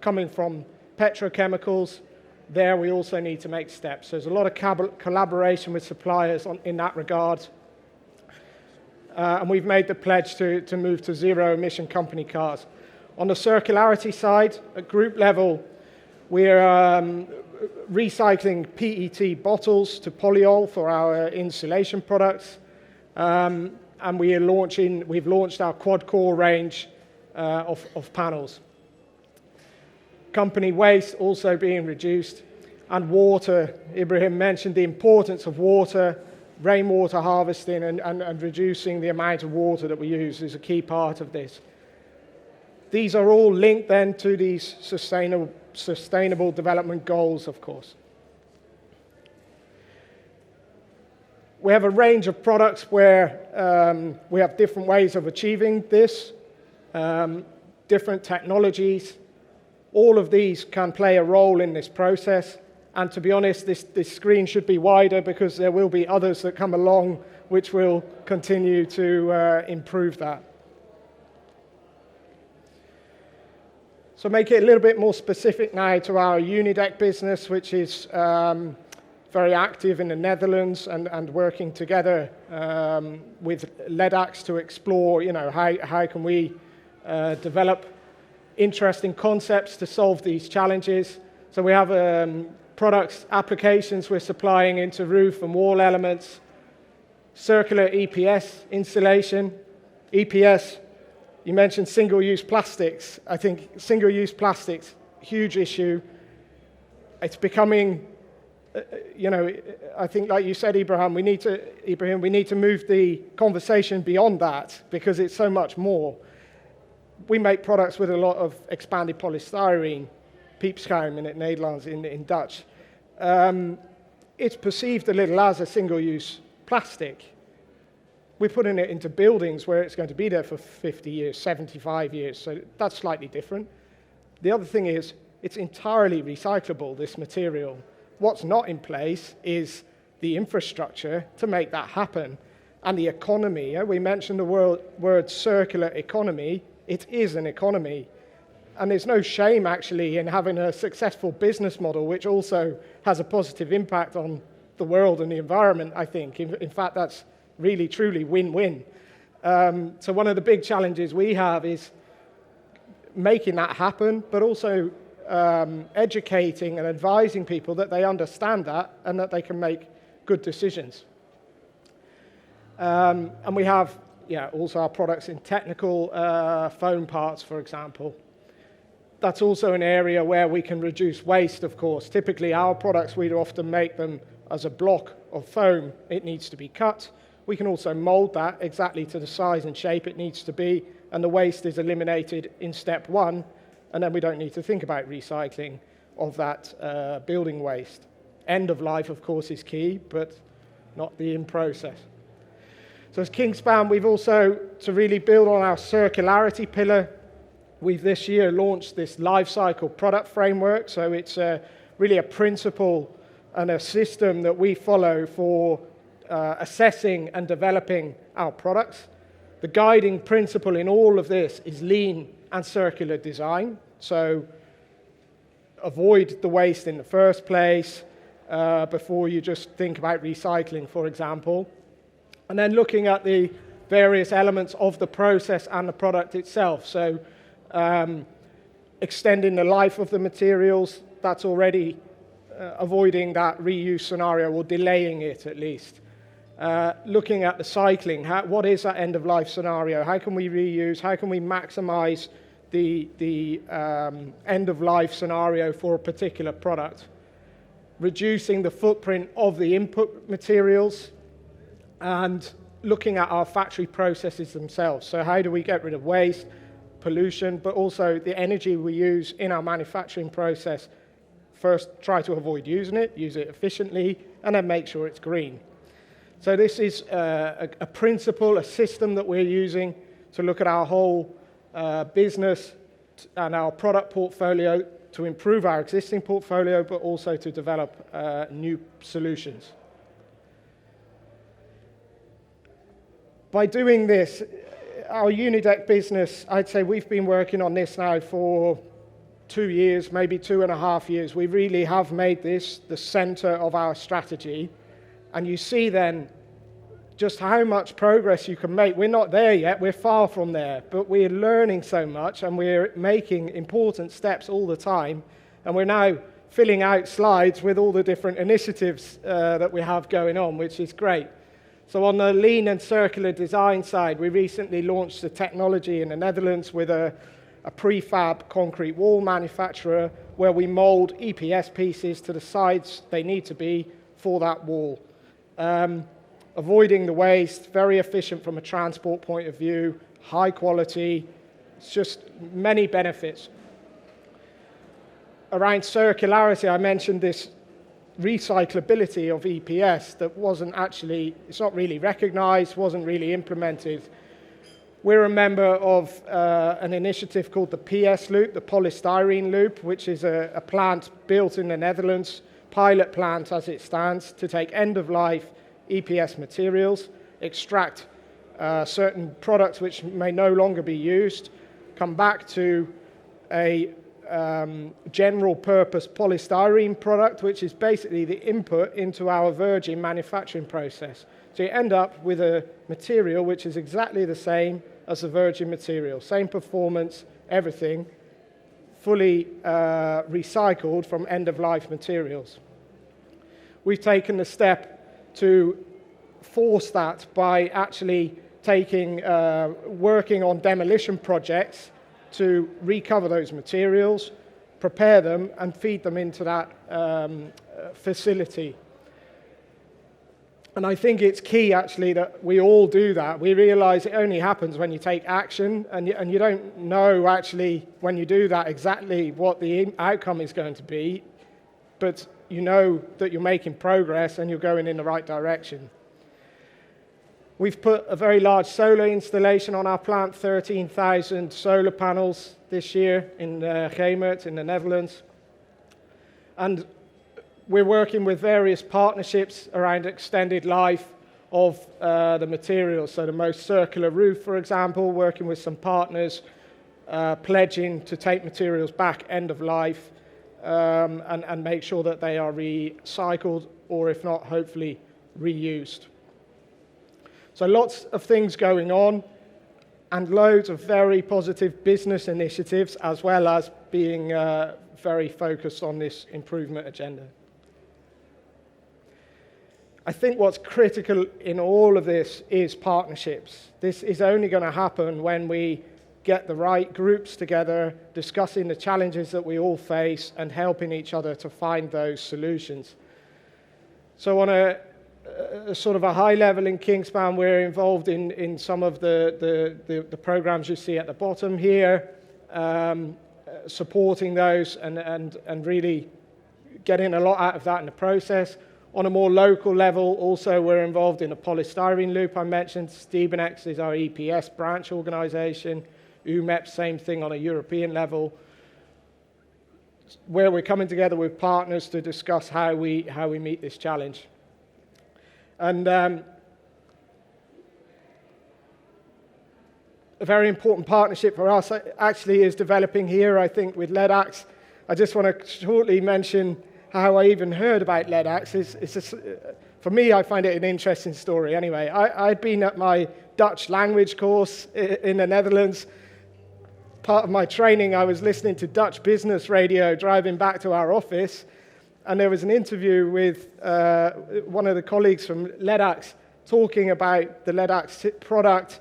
coming from petrochemicals. There we also need to make steps. There's a lot of collaboration with suppliers in that regard. And we've made the pledge to move to zero-emission company cars. On the circularity side, at group level, we're recycling PET bottles to polyol for our insulation products. And we've launched our quad-core range of panels. Company waste also being reduced. And water, Ibrahim mentioned the importance of water, rainwater harvesting and reducing the amount of water that we use is a key part of this. These are all linked then to these sustainable development goals, of course. We have a range of products where we have different ways of achieving this, different technologies. All of these can play a role in this process. And to be honest, this screen should be wider because there will be others that come along which will continue to improve that. So make it a little bit more specific now to our Unideck business, which is very active in the Netherlands and working together with LEADAX to explore, how can we develop interesting concepts to solve these challenges. So we have products, applications we're supplying into roof and wall elements, circular EPS installation. EPS, you mentioned single-use plastics. I think single-use plastics, huge issue. It's becoming, I think like you said, Ibrahim, we need to move the conversation beyond that because it's so much more. We make products with a lot of expanded polystyrene, piepschuim in het Nederlands, in Dutch. It's perceived a little as a single-use plastic. We're putting it into buildings where it's going to be there for 50 years, 75 years, so that's slightly different. The other thing is, it's entirely recyclable, this material. What's not in place is the infrastructure to make that happen, and the economy. We mentioned the word circular economy. It is an economy, and there's no shame, actually, in having a successful business model, which also has a positive impact on the world and the environment, I think. In fact, that's really, truly win-win. So one of the big challenges we have is making that happen, but also educating and advising people that they understand that and that they can make good decisions. And we have also our products in technical foam parts, for example. That's also an area where we can reduce waste, of course. Typically, our products, we'd often make them as a block of foam. It needs to be cut. We can also mold that exactly to the size and shape it needs to be, and the waste is eliminated in step one, and then we don't need to think about recycling of that building waste. End of life, of course, is key, but not the in process. So as Kingspan, we've also, to really build on our circularity pillar, we've this year launched this life cycle product framework. So it's really a principle and a system that we follow for assessing and developing our products. The guiding principle in all of this is lean and circular design. So avoid the waste in the first place before you just think about recycling, for example. And then looking at the various elements of the process and the product itself. So extending the life of the materials, that's already avoiding that reuse scenario or delaying it at least. Looking at the cycling, what is that end-of-life scenario? How can we reuse? How can we maximize the end-of-life scenario for a particular product? Reducing the footprint of the input materials and looking at our factory processes themselves. So how do we get rid of waste, pollution, but also the energy we use in our manufacturing process? First, try to avoid using it, use it efficiently, and then make sure it's green. So this is a principle, a system that we're using to look at our whole business and our product portfolio to improve our existing portfolio, but also to develop new solutions. By doing this, our Unideck business, I'd say we've been working on this now for 2 years, maybe 2.5 years. We really have made this the center of our strategy. And you see then just how much progress you can make. We're not there yet, we're far from there, but we're learning so much and we're making important steps all the time. And we're now filling out slides with all the different initiatives that we have going on, which is great. So on the lean and circular design side, we recently launched a technology in the Netherlands with a prefab concrete wall manufacturer where we mold EPS pieces to the size they need to be for that wall. Avoiding the waste, very efficient from a transport point of view, high quality, it's just many benefits. Around circularity, I mentioned this recyclability of EPS that wasn't actually, it's not really recognized, wasn't really implemented. We're a member of an initiative called the PS Loop, the polystyrene loop, which is a plant built in the Netherlands, pilot plant as it stands, to take end-of-life EPS materials, extract certain products which may no longer be used, come back to a general purpose polystyrene product, which is basically the input into our virgin manufacturing process. So you end up with a material which is exactly the same as the virgin material, same performance, everything, fully recycled from end-of-life materials. We've taken the step to force that by actually working on demolition projects to recover those materials, prepare them, and feed them into that facility. And I think it's key, actually, that we all do that. We realize it only happens when you take action, and you don't know, actually, when you do that exactly what the outcome is going to be, but you know that you're making progress and you're going in the right direction. We've put a very large solar installation on our plant, 13,000 solar panels this year in Hayward in the Netherlands. And we're working with various partnerships around extended life of the materials. So the most circular roof, for example, working with some partners, pledging to take materials back end of life and make sure that they are recycled or, if not, hopefully reused. So lots of things going on and loads of very positive business initiatives, as well as being very focused on this improvement agenda. I think what's critical in all of this is partnerships. This is only going to happen when we get the right groups together, discussing the challenges that we all face and helping each other to find those solutions. So on a sort of a high level in Kingspan, we're involved in some of the programs you see at the bottom here, supporting those and really getting a lot out of that in the process. On a more local level, also we're involved in a polystyrene loop I mentioned. LEADAX is our EPS branch organization. UMEP, same thing on a European level, where we're coming together with partners to discuss how we meet this challenge. And a very important partnership for us actually is developing here, I think, with LEADAX. I just want to shortly mention how I even heard about LEADAX. For me, I find it an interesting story. Anyway, I'd been at my Dutch language course in the Netherlands. Part of my training, I was listening to Dutch business radio driving back to our office, and there was an interview with one of the colleagues from LEADAX talking about the LEADAX product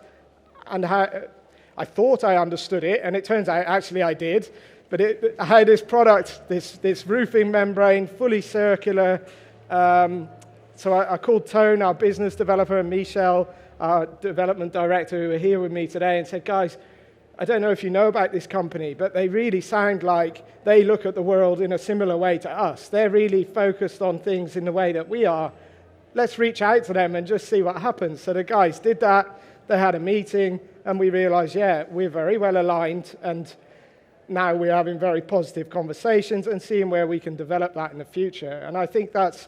and how I thought I understood it, and it turns out actually I did. But how this product, this roofing membrane, fully circular. So I called Tone, our business developer, and Michel, our development director, who are here with me today, and said, guys, I don't know if you know about this company, but they really sound like they look at the world in a similar way to us. They're really focused on things in the way that we are. Let's reach out to them and just see what happens. So the guys did that. They had a meeting, and we realized, yeah, we're very well aligned, and now we're having very positive conversations and seeing where we can develop that in the future. And I think that's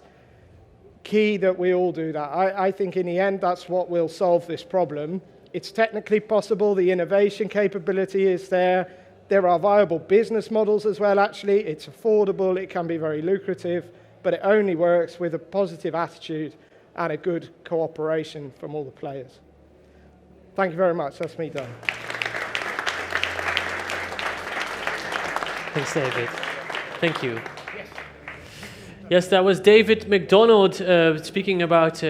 key that we all do that. I think in the end, that's what will solve this problem. It's technically possible. The innovation capability is there. There are viable business models as well, actually. It's affordable. It can be very lucrative. But it only works with a positive attitude and a good cooperation from all the players. Thank you very much. That's me done.
Thanks, David. Thank you. Yes, that was David McDonald speaking about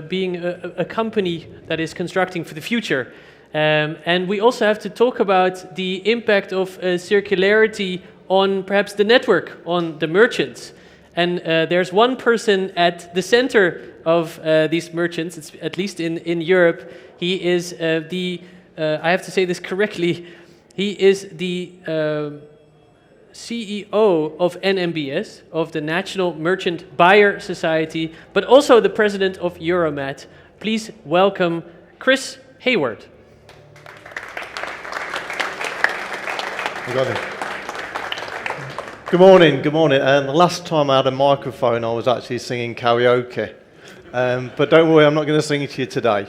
being a company that is constructing for the future. And we also have to talk about the impact of circularity on perhaps the network, on the merchants. And there's one person at the center of these merchants, it's at least in Europe. He is I have to say this correctly, he is the CEO of NMBS, of the National Merchant Buyer Society, but also the president of Euromat. Please welcome Chris Hayward.
You got it. Good morning, good morning. The last time I had a microphone, I was actually singing karaoke. But don't worry, I'm not going to sing it to you today.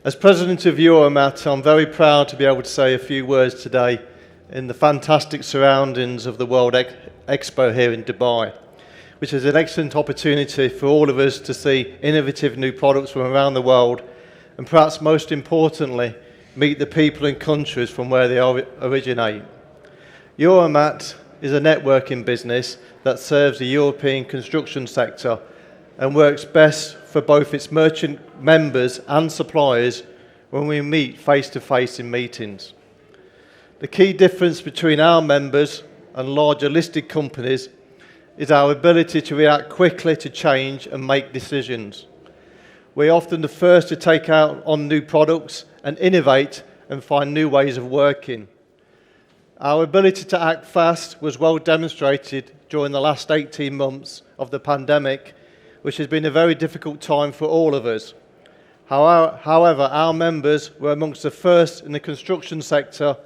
As president of Euromat, I'm very proud to be able to say a few words today in the fantastic surroundings of the World Expo here in Dubai, which is an excellent opportunity for all of us to see innovative new products from around the world, and perhaps most importantly, meet the people and countries from where they originate. Euromat is a networking business that serves the European construction sector and works best for both its merchant members and suppliers when we meet face-to-face in meetings. The key difference between our members and larger listed companies is our ability to react quickly to change and make decisions. We're often the first to take out on new products and innovate and find new ways of working. Our ability to act fast was well demonstrated during the last 18 months of the pandemic, which has been a very difficult time for all of us. However, our members were amongst the first in the construction sector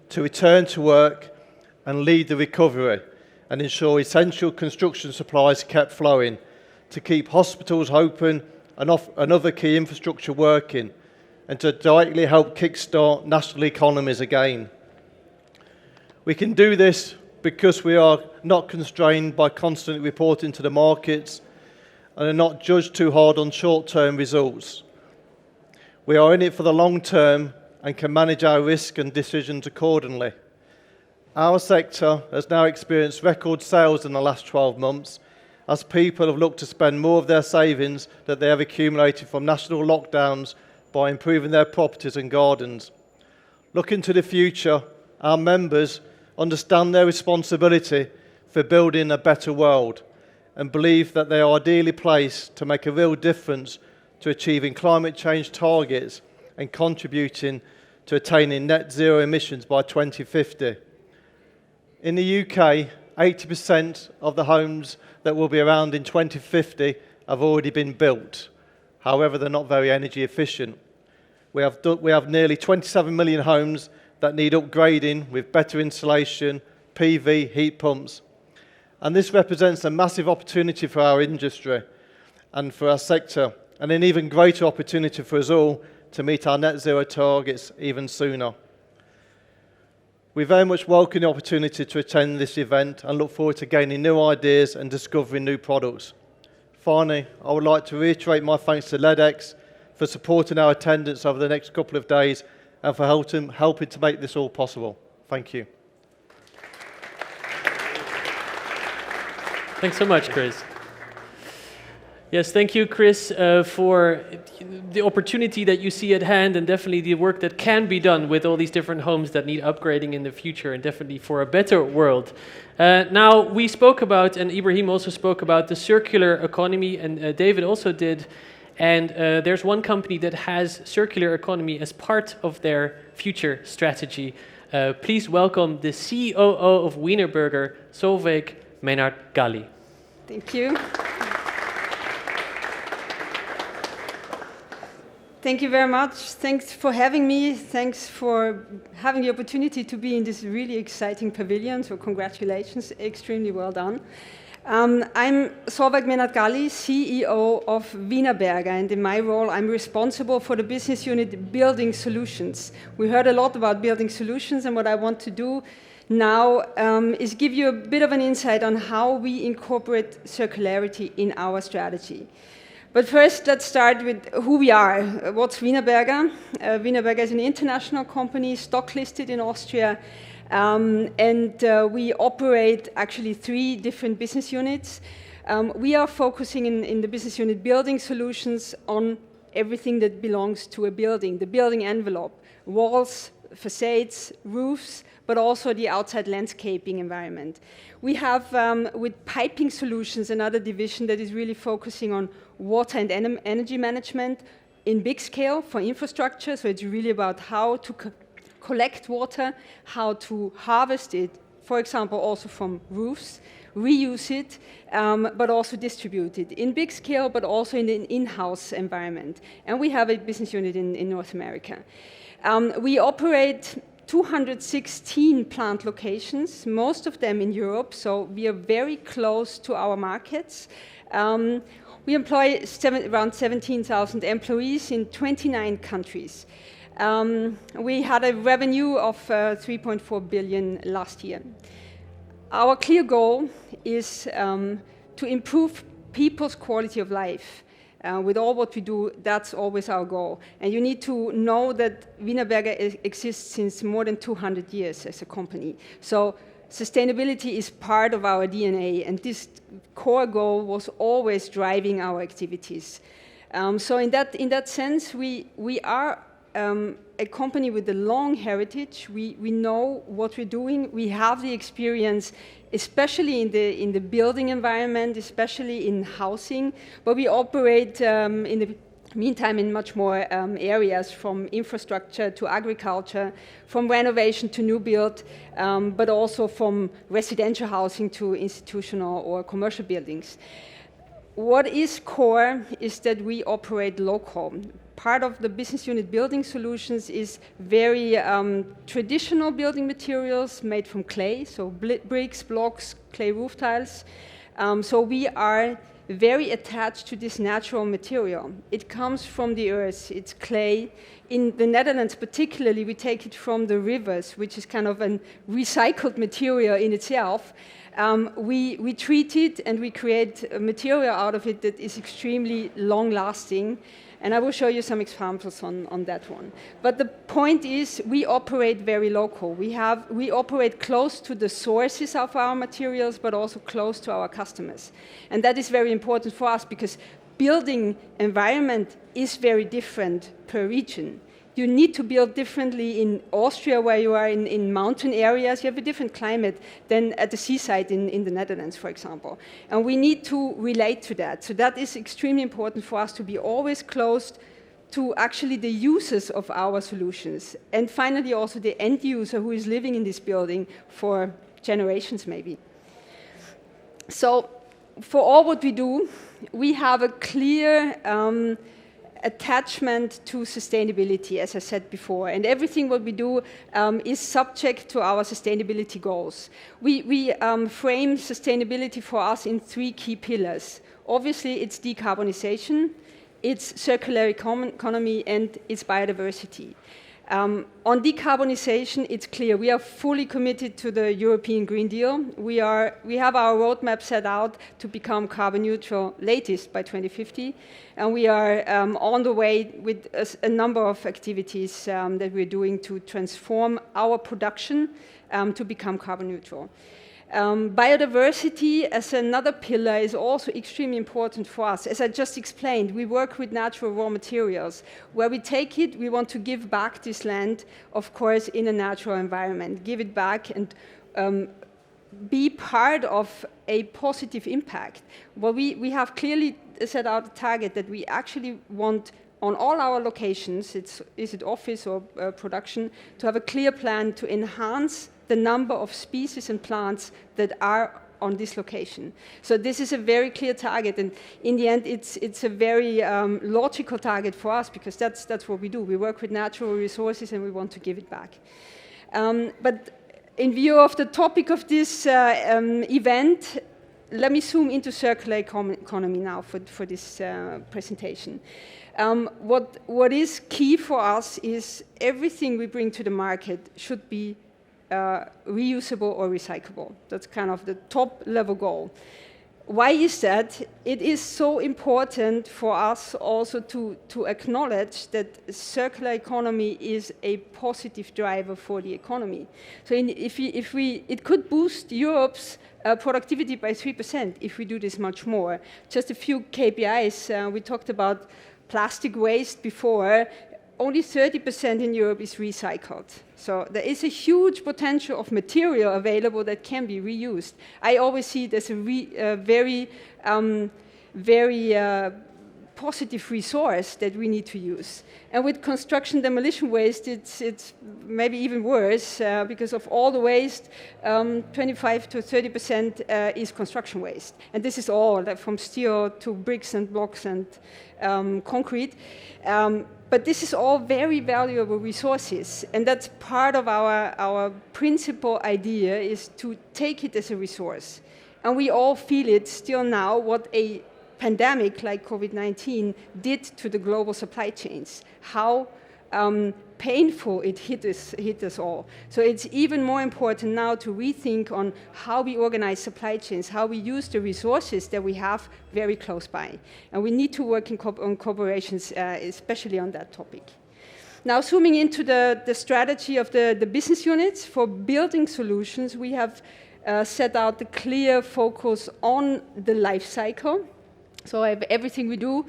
to return to work and lead the recovery and ensure essential construction supplies kept flowing, to keep hospitals open and other key infrastructure working, and to directly help kickstart national economies again. We can do this because we are not constrained by constantly reporting to the markets and are not judged too hard on short-term results. We are in it for the long term and can manage our risk and decisions accordingly. Our sector has now experienced record sales in the last 12 months as people have looked to spend more of their savings that they have accumulated from national lockdowns by improving their properties and gardens. Looking to the future, our members understand their responsibility for building a better world and believe that they are ideally placed to make a real difference to achieving climate change targets and contributing to attaining net zero emissions by 2050. In the UK, 80% of the homes that will be around in 2050 have already been built. However, they're not very energy efficient. We have nearly 27 million homes that need upgrading with better insulation, PV, heat pumps. And this represents a massive opportunity for our industry and for our sector, and an even greater opportunity for us all to meet our net zero targets even sooner. We very much welcome the opportunity to attend this event and look forward to gaining new ideas and discovering new products. Finally, I would like to reiterate my thanks to LEADAX for supporting our attendance over the next couple of days and for helping to make this all possible. Thank you.
Thanks so much, Chris. Yes, thank you, Chris, for the opportunity that you see at hand, and definitely the work that can be done with all these different homes that need upgrading in the future, and definitely for a better world. Now, we spoke about, and Ibrahim also spoke about, the circular economy, and David also did. And there's one company that has circular economy as part of their future strategy. Please welcome the COO of Wienerberger, Solveig Meinhard-Galli.
Thank you. Thank you very much. Thanks for having me. Thanks for having the opportunity to be in this really exciting pavilion. So congratulations, extremely well done. I'm Solveig Meinhard-Galli, CEO of Wienerberger, and in my role, I'm responsible for the business unit Building Solutions. We heard a lot about building solutions, and what I want to do now is give you a bit of an insight on how we incorporate circularity in our strategy. But first, let's start with who we are. What's Wienerberger? Wienerberger is an international company, stock listed in Austria, and we operate actually 3 different business units. We are focusing in the business unit Building Solutions on everything that belongs to a building, the building envelope, walls, facades, roofs, but also the outside landscaping environment. We have, with Piping Solutions, another division that is really focusing on water and energy management in big scale for infrastructure. So it's really about how to collect water, how to harvest it, for example, also from roofs, reuse it, but also distribute it in big scale, but also in an in-house environment. And we have a business unit in North America. We operate 216 plant locations, most of them in Europe, so we are very close to our markets. We employ around 17,000 employees in 29 countries. We had a revenue of 3.4 billion last year. Our clear goal is to improve people's quality of life. With all what we do, that's always our goal. And you need to know that Wienerberger exists since more than 200 years as a company. So sustainability is part of our DNA, and this core goal was always driving our activities. So in that sense, we are a company with a long heritage. We know what we're doing. We have the experience, especially in the building environment, especially in housing, but we operate in the meantime in much more areas, from infrastructure to agriculture, from renovation to new build, but also from residential housing to institutional or commercial buildings. What is core is that we operate local. Part of the business unit Building Solutions is very traditional building materials made from clay, so bricks, blocks, clay roof tiles. So we are very attached to this natural material. It comes from the earth, it's clay. In the Netherlands particularly, we take it from the rivers, which is kind of a recycled material in itself. We treat it and we create a material out of it that is extremely long-lasting. And I will show you some examples on that one. But the point is, we operate very local. We operate close to the sources of our materials, but also close to our customers. And that is very important for us because building environment is very different per region. You need to build differently in Austria, where you are in mountain areas. You have a different climate than at the seaside in the Netherlands, for example. And we need to relate to that. So that is extremely important for us to be always close to actually the users of our solutions. And finally, also the end user who is living in this building for generations, maybe. So for all what we do, we have a clear attachment to sustainability, as I said before, and everything what we do is subject to our sustainability goals. We frame sustainability for us in 3 key pillars. Obviously, it's decarbonization, it's circular economy, and it's biodiversity. On decarbonization, it's clear we are fully committed to the European Green Deal. We have our roadmap set out to become carbon neutral latest by 2050, and we are on the way with a number of activities that we're doing to transform our production to become carbon neutral. Biodiversity as another pillar is also extremely important for us. As I just explained, we work with natural raw materials. Where we take it, we want to give back this land, of course, in a natural environment. Give it back and be part of a positive impact. Well, we have clearly set out a target that we actually want on all our locations, is it office or production, to have a clear plan to enhance the number of species and plants that are on this location. So this is a very clear target, and in the end it's a very logical target for us, because that's what we do. We work with natural resources and we want to give it back. But in view of the topic of this event, let me zoom into circular economy now for this presentation. What is key for us is everything we bring to the market should be reusable or recyclable. That's kind of the top level goal. Why is that? It is so important for us also to acknowledge that circular economy is a positive driver for the economy. So it could boost Europe's productivity by 3% if we do this much more. Just a few KPIs. We talked about plastic waste before. Only 30% in Europe is recycled. So there is a huge potential of material available that can be reused. I always see it as a very positive resource that we need to use. And with construction demolition waste, it's maybe even worse because of all the waste, 25 to 30% is construction waste. And this is all, from steel to bricks and blocks and concrete. But this is all very valuable resources, and that's part of our principal idea, is to take it as a resource. And we all feel it still now, what a pandemic like COVID-19 did to the global supply chains, how painful it hit us all. So it's even more important now to rethink on how we organize supply chains, how we use the resources that we have very close by. And we need to work on cooperations, especially on that topic. Now, zooming into the strategy of the business units, for building solutions, we have set out the clear focus on the life cycle. So everything we do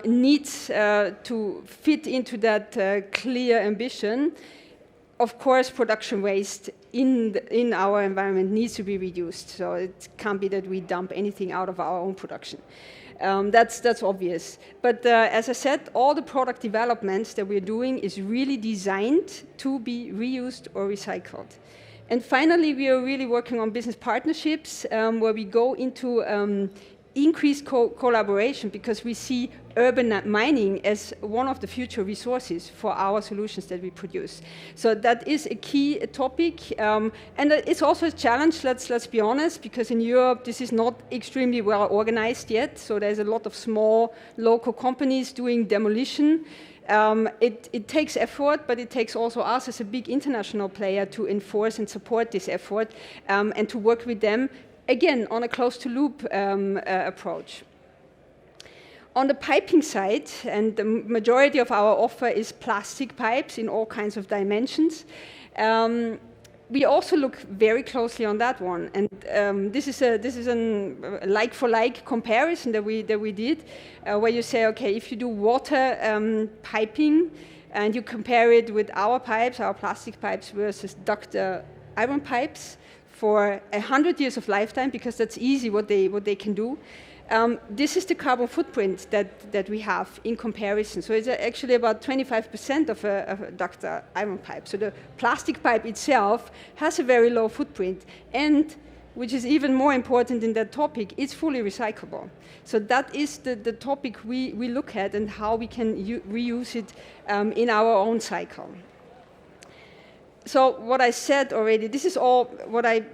needs to fit into that clear ambition. Of course, production waste in our environment needs to be reduced. So it can't be that we dump anything out of our own production. That's obvious. But as I said, all the product developments that we're doing is really designed to be reused or recycled. And finally, we are really working on business partnerships where we go into increased collaboration, because we see urban mining as one of the future resources for our solutions that we produce. So that is a key topic, and it's also a challenge, let's be honest, because in Europe this is not extremely well organized yet. So there's a lot of small local companies doing demolition. It takes effort, but it takes also us as a big international player to enforce and support this effort, and to work with them, again, on a close-to-loop approach. On the piping side, and the majority of our offer is plastic pipes in all kinds of dimensions, we also look very closely on that one. And this is a like-for-like comparison that we did, where you say, okay, if you do water piping, and you compare it with our pipes, our plastic pipes versus ducted iron pipes, for 100 years of lifetime, because that's easy what they can do. This is the carbon footprint that we have in comparison. So it's actually about 25% of a ducted iron pipe. So the plastic pipe itself has a very low footprint, and which is even more important in that topic, it's fully recyclable. So that is the topic we look at, and how we can reuse it in our own cycle. So what I said already, this is all what I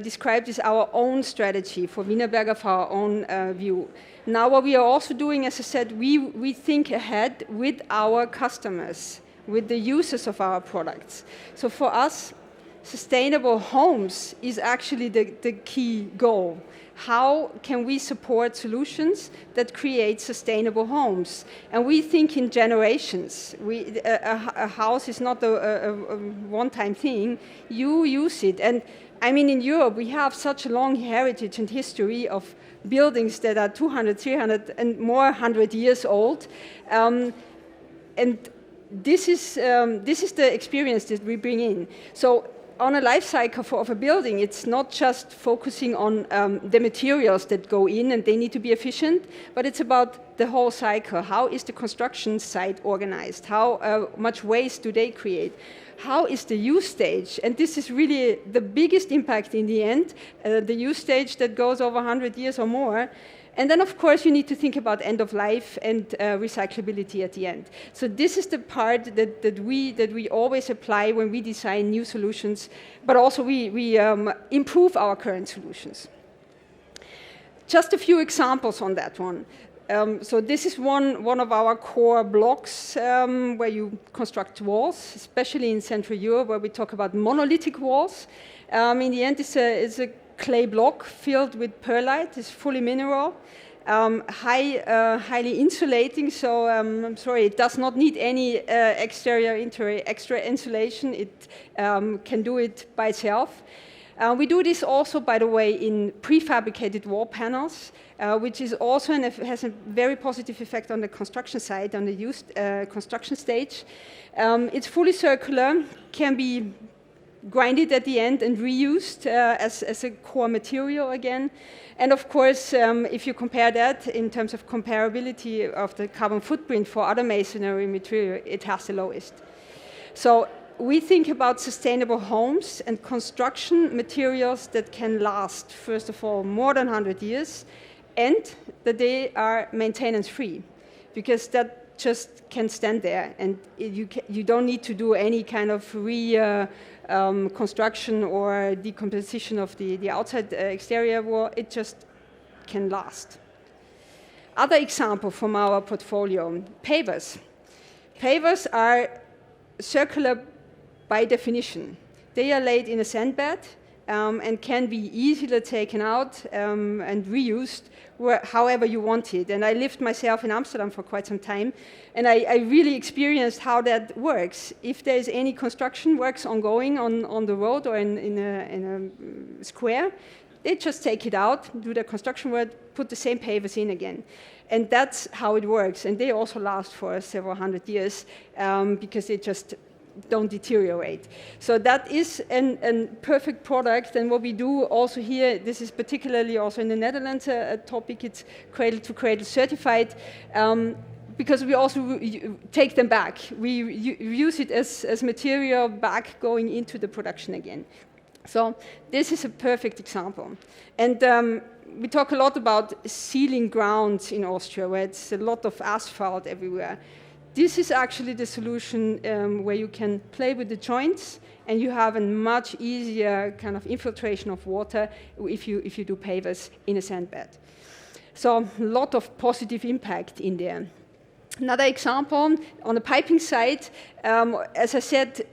described is our own strategy for Wienerberger, for our own view. Now what we are also doing, as I said, we think ahead with our customers, with the users of our products. So for us, sustainable homes is actually the key goal. How can we support solutions that create sustainable homes? And we think in generations. A house is not a one-time thing. You use it. And I mean, in Europe, we have such a long heritage and history of buildings that are 200, 300, and more 100 years old. And this is the experience that we bring in. So on a life cycle of a building, it's not just focusing on the materials that go in and they need to be efficient, but it's about the whole cycle. How is the construction site organized? How much waste do they create? How is the use stage? And this is really the biggest impact in the end, the use stage that goes over 100 years or more. And then, of course, you need to think about end of life and recyclability at the end. So this is the part that we always apply when we design new solutions, but also we improve our current solutions. Just a few examples on that one. So this is one of our core blocks where you construct walls, especially in Central Europe, where we talk about monolithic walls. In the end, it's a clay block filled with perlite. It's fully mineral, highly insulating. So I'm sorry, it does not need any extra insulation. It can do it by itself. We do this also, by the way, in prefabricated wall panels, which is also has a very positive effect on the construction site, on the used construction stage. It's fully circular, can be grinded at the end and reused as a core material again. And of course, if you compare that in terms of comparability of the carbon footprint for other masonry material, it has the lowest. So we think about sustainable homes and construction materials that can last, first of all, more than 100 years, and that they are maintenance-free, because that just can stand there, and you don't need to do any kind of construction or decomposition of the outside exterior wall. It just can last. Other example from our portfolio, pavers. Pavers are circular by definition. They are laid in a sandbed and can be easily taken out and reused however you want it. And I lived myself in Amsterdam for quite some time, and I really experienced how that works. If there's any construction works ongoing on the road or in a square, they just take it out, do the construction work, put the same pavers in again. And that's how it works. And they also last for several hundred years because they just don't deteriorate. So that is a perfect product, and what we do also here, this is particularly also in the Netherlands a topic, it's cradle to cradle certified, because we also take them back. We use it as material back going into the production again. So this is a perfect example. And we talk a lot about sealing grounds in Austria, where it's a lot of asphalt everywhere. This is actually the solution where you can play with the joints, and you have a much easier kind of infiltration of water if you do pavers in a sandbed. So a lot of positive impact in there. Another example, on the piping side, as I said,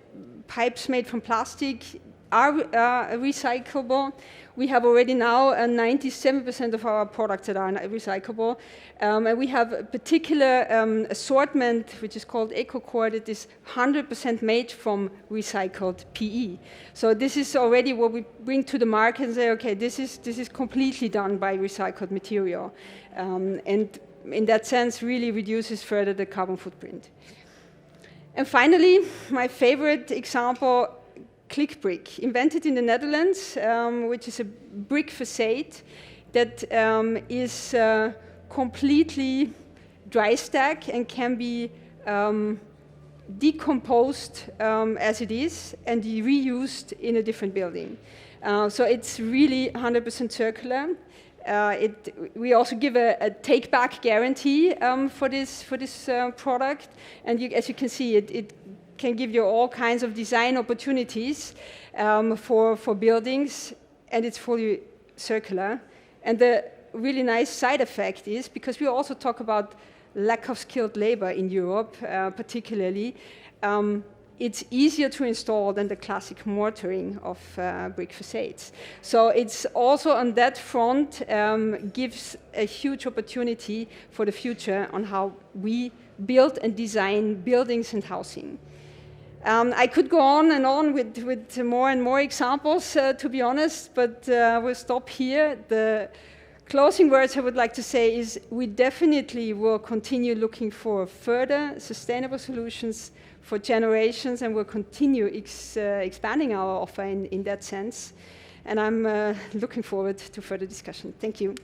pipes made from plastic are recyclable. We have already now 97% of our products that are recyclable. And we have a particular assortment, which is called EcoCore, that is 100% made from recycled PE. So this is already what we bring to the market and say, okay, this is completely done by recycled material. And in that sense, really reduces further the carbon footprint. And finally, my favorite example, Click Brick, invented in the Netherlands, which is a brick facade that is completely dry stack and can be decomposed as it is and reused in a different building. So it's really 100% circular. We also give a take-back guarantee for this product, and as you can see, it can give you all kinds of design opportunities for buildings, and it's fully circular. And the really nice side effect is, because we also talk about lack of skilled labor in Europe, particularly, it's easier to install than the classic mortaring of brick facades. So it's also on that front gives a huge opportunity for the future on how we build and design buildings and housing. I could go on and on with more and more examples, to be honest, but we'll stop here. The Closing words I would like to say is we definitely will continue looking for further sustainable solutions for generations, and we'll continue expanding our offer in that sense. And I'm looking forward to further discussion. Thank you.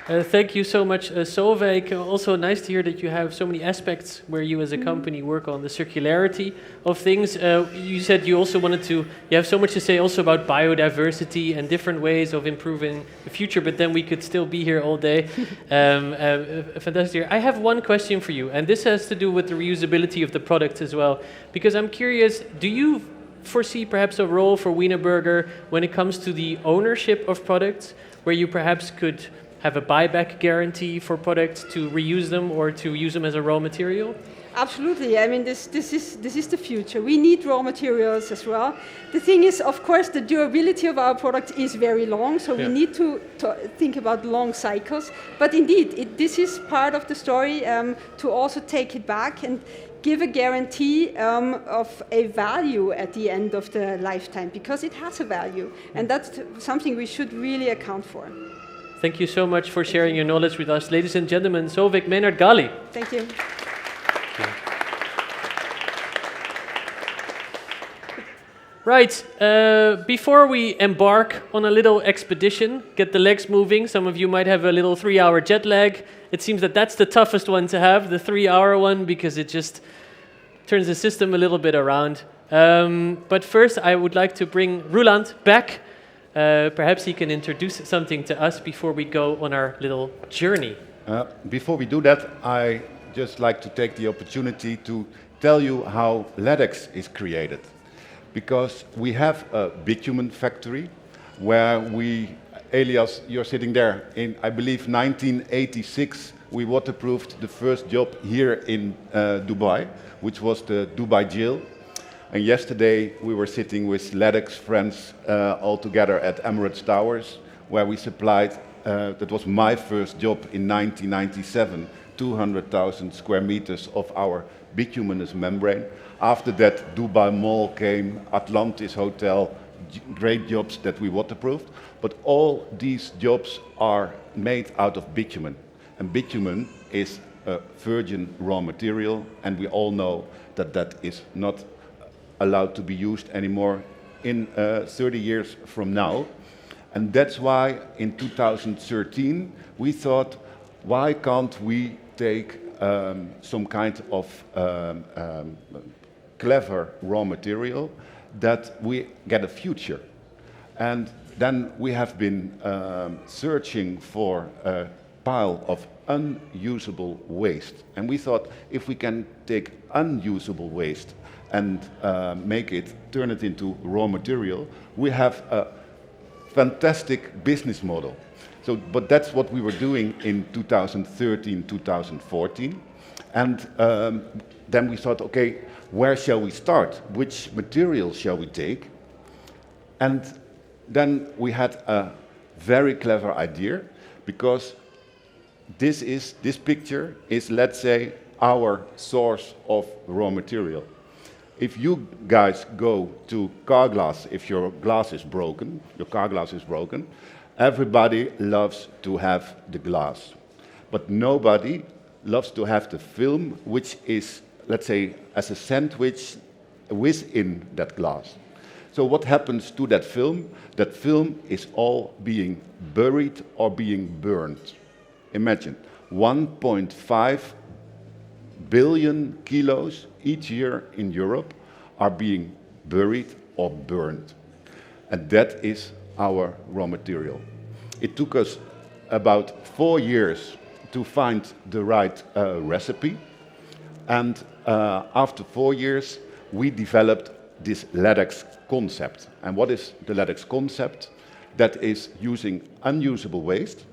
Thank you so much, Solveig. Also nice to hear that you have so many aspects where you as a company work on the circularity of things. You said you also you have so much to say also about biodiversity and different ways of improving the future, but then we could still be here all day. Fantastic. I have one question for you, and this has to do with the reusability of the product as well, because I'm curious, do you foresee perhaps a role for Wienerberger when it comes to the ownership of products, where you perhaps could have a buyback guarantee for products to reuse them or to use them as a raw material?
Absolutely. I mean, this is the future. We need raw materials as well. The thing is, of course, the durability of our product is very long, so we need to think about long cycles. But indeed, this is part of the story, to also take it back and give a guarantee of a value at the end of the lifetime, because it has a value, and that's something we should really account for.
Thank you so much for sharing your knowledge with us. Ladies and gentlemen, Solveig Meinert-Gali.
Thank you.
Right, before we embark on a little expedition, get the legs moving, some of you might have a little 3-hour jet lag. It seems that that's the toughest one to have, the 3-hour one, because it just turns the system a little bit around. But first, I would like to bring Roland back. Perhaps he can introduce something to us before we go on our little journey.
Before we do that, I just like to take the opportunity to tell you how LEADAX is created. Because we have a bitumen factory where Elias, you're sitting there, in, I believe, 1986, we waterproofed the first job here in Dubai, which was the Dubai jail. And yesterday we were sitting with LEADAX friends all together at Emirates Towers, where we supplied, that was my first job in 1997, 200,000 square meters of our bituminous membrane. After that, Dubai Mall came, Atlantis Hotel, great jobs that we waterproofed. But all these jobs are made out of bitumen. And bitumen is a virgin raw material, and we all know that that is not allowed to be used anymore in 30 years from now. And that's why in 2013 we thought, why can't we take some kind of clever raw material that we get a future? And then we have been searching for a pile of unusable waste. And we thought, if we can take unusable waste and turn it into raw material, we have a fantastic business model. So, but that's what we were doing in 2013, 2014. And then we thought, okay, where shall we start? Which material shall we take? And then we had a very clever idea, because this picture is, let's say, our source of raw material. If you guys go to car glass, if your glass is broken, your car glass is broken, everybody loves to have the glass. But nobody loves to have the film, which is, let's say, as a sandwich within that glass. So what happens to that film? That film is all being buried or being burned. Imagine, 1.5 billion kilos each year in Europe are being buried or burned. And that is our raw material. It took us about 4 years to find the right recipe. And after 4 years, we developed this LEADAX concept. And what is the LEADAX concept? That is using unusable waste,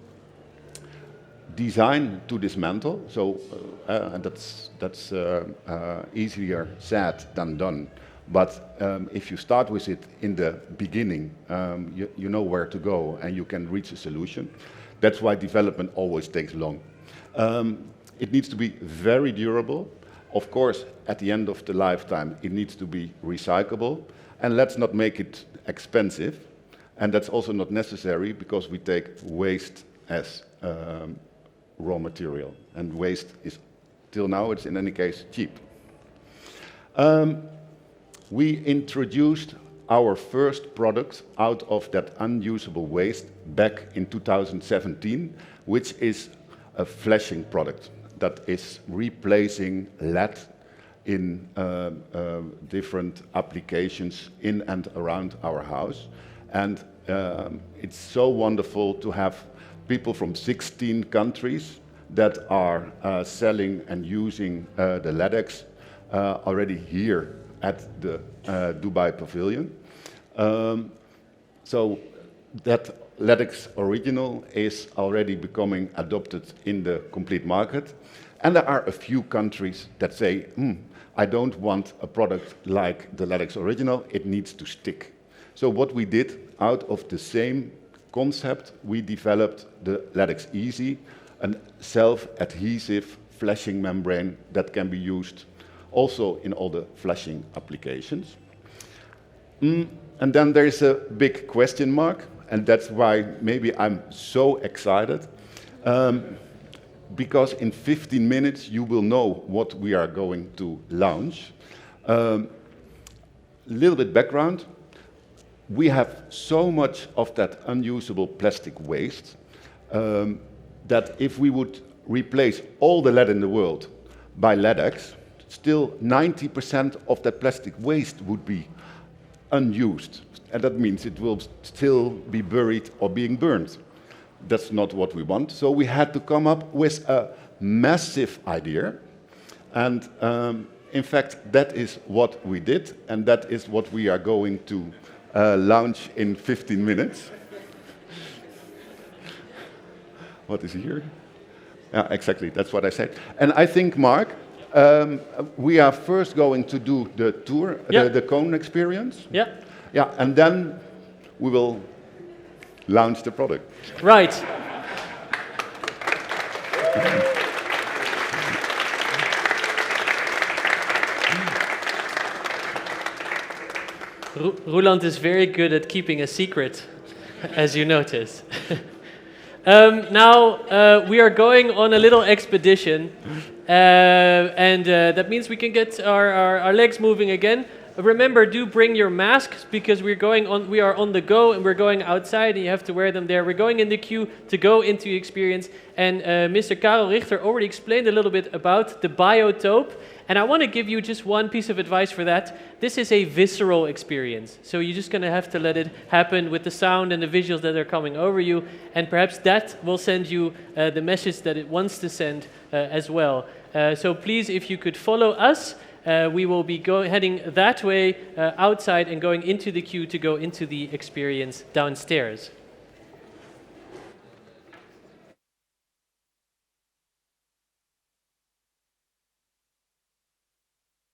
design to dismantle. So and that's easier said than done. But if you start with it in the beginning, you know where to go and you can reach a solution. That's why development always takes long. It needs to be very durable. Of course, at the end of the lifetime, it needs to be recyclable. And let's not make it expensive. And that's also not necessary because we take waste as raw material. And waste is, till now, it's in any case cheap. We introduced our first product out of that unusable waste back in 2017, which is a flashing product that is replacing LED in different applications in and around our house. And it's so wonderful to have people from 16 countries that are selling and using the LEADAX already here at the Dubai Pavilion. So that LEADAX Original is already becoming adopted in the complete market. And there are a few countries that say, I don't want a product like the LEADAX Original, it needs to stick. So what we did, out of the same concept, we developed the LEADAX Easy, a self-adhesive flashing membrane that can be used also in all the flashing applications. And then there is a big question mark, and that's why maybe I'm so excited. Because in 15 minutes you will know what we are going to launch. Little bit background. We have so much of that unusable plastic waste that if we would replace all the lead in the world by LEADAX, still 90% of that plastic waste would be unused. And that means it will still be buried or being burned. That's not what we want. So we had to come up with a massive idea. And in fact, that is what we did. And that is what we are going to launch in 15 minutes. What is here? Yeah, exactly. That's what I said. And I think, Mark, we are first going to do the tour, the cone experience.
Yeah.
Yeah, and then we will launch the product.
Right. Roland is very good at keeping a secret, as you notice. Now, we are going on a little expedition, and that means we can get our legs moving again. Remember, do bring your masks because we are on the go and we're going outside and you have to wear them there. We're going in the queue to go into the experience. And Mr. Karel Richter already explained a little bit about the biotope. And I want to give you just one piece of advice for that. This is a visceral experience. So you're just going to have to let it happen with the sound and the visuals that are coming over you. And perhaps that will send you the message that it wants to send as well. So please, if you could follow us, we will be heading that way outside and going into the queue to go into the experience downstairs.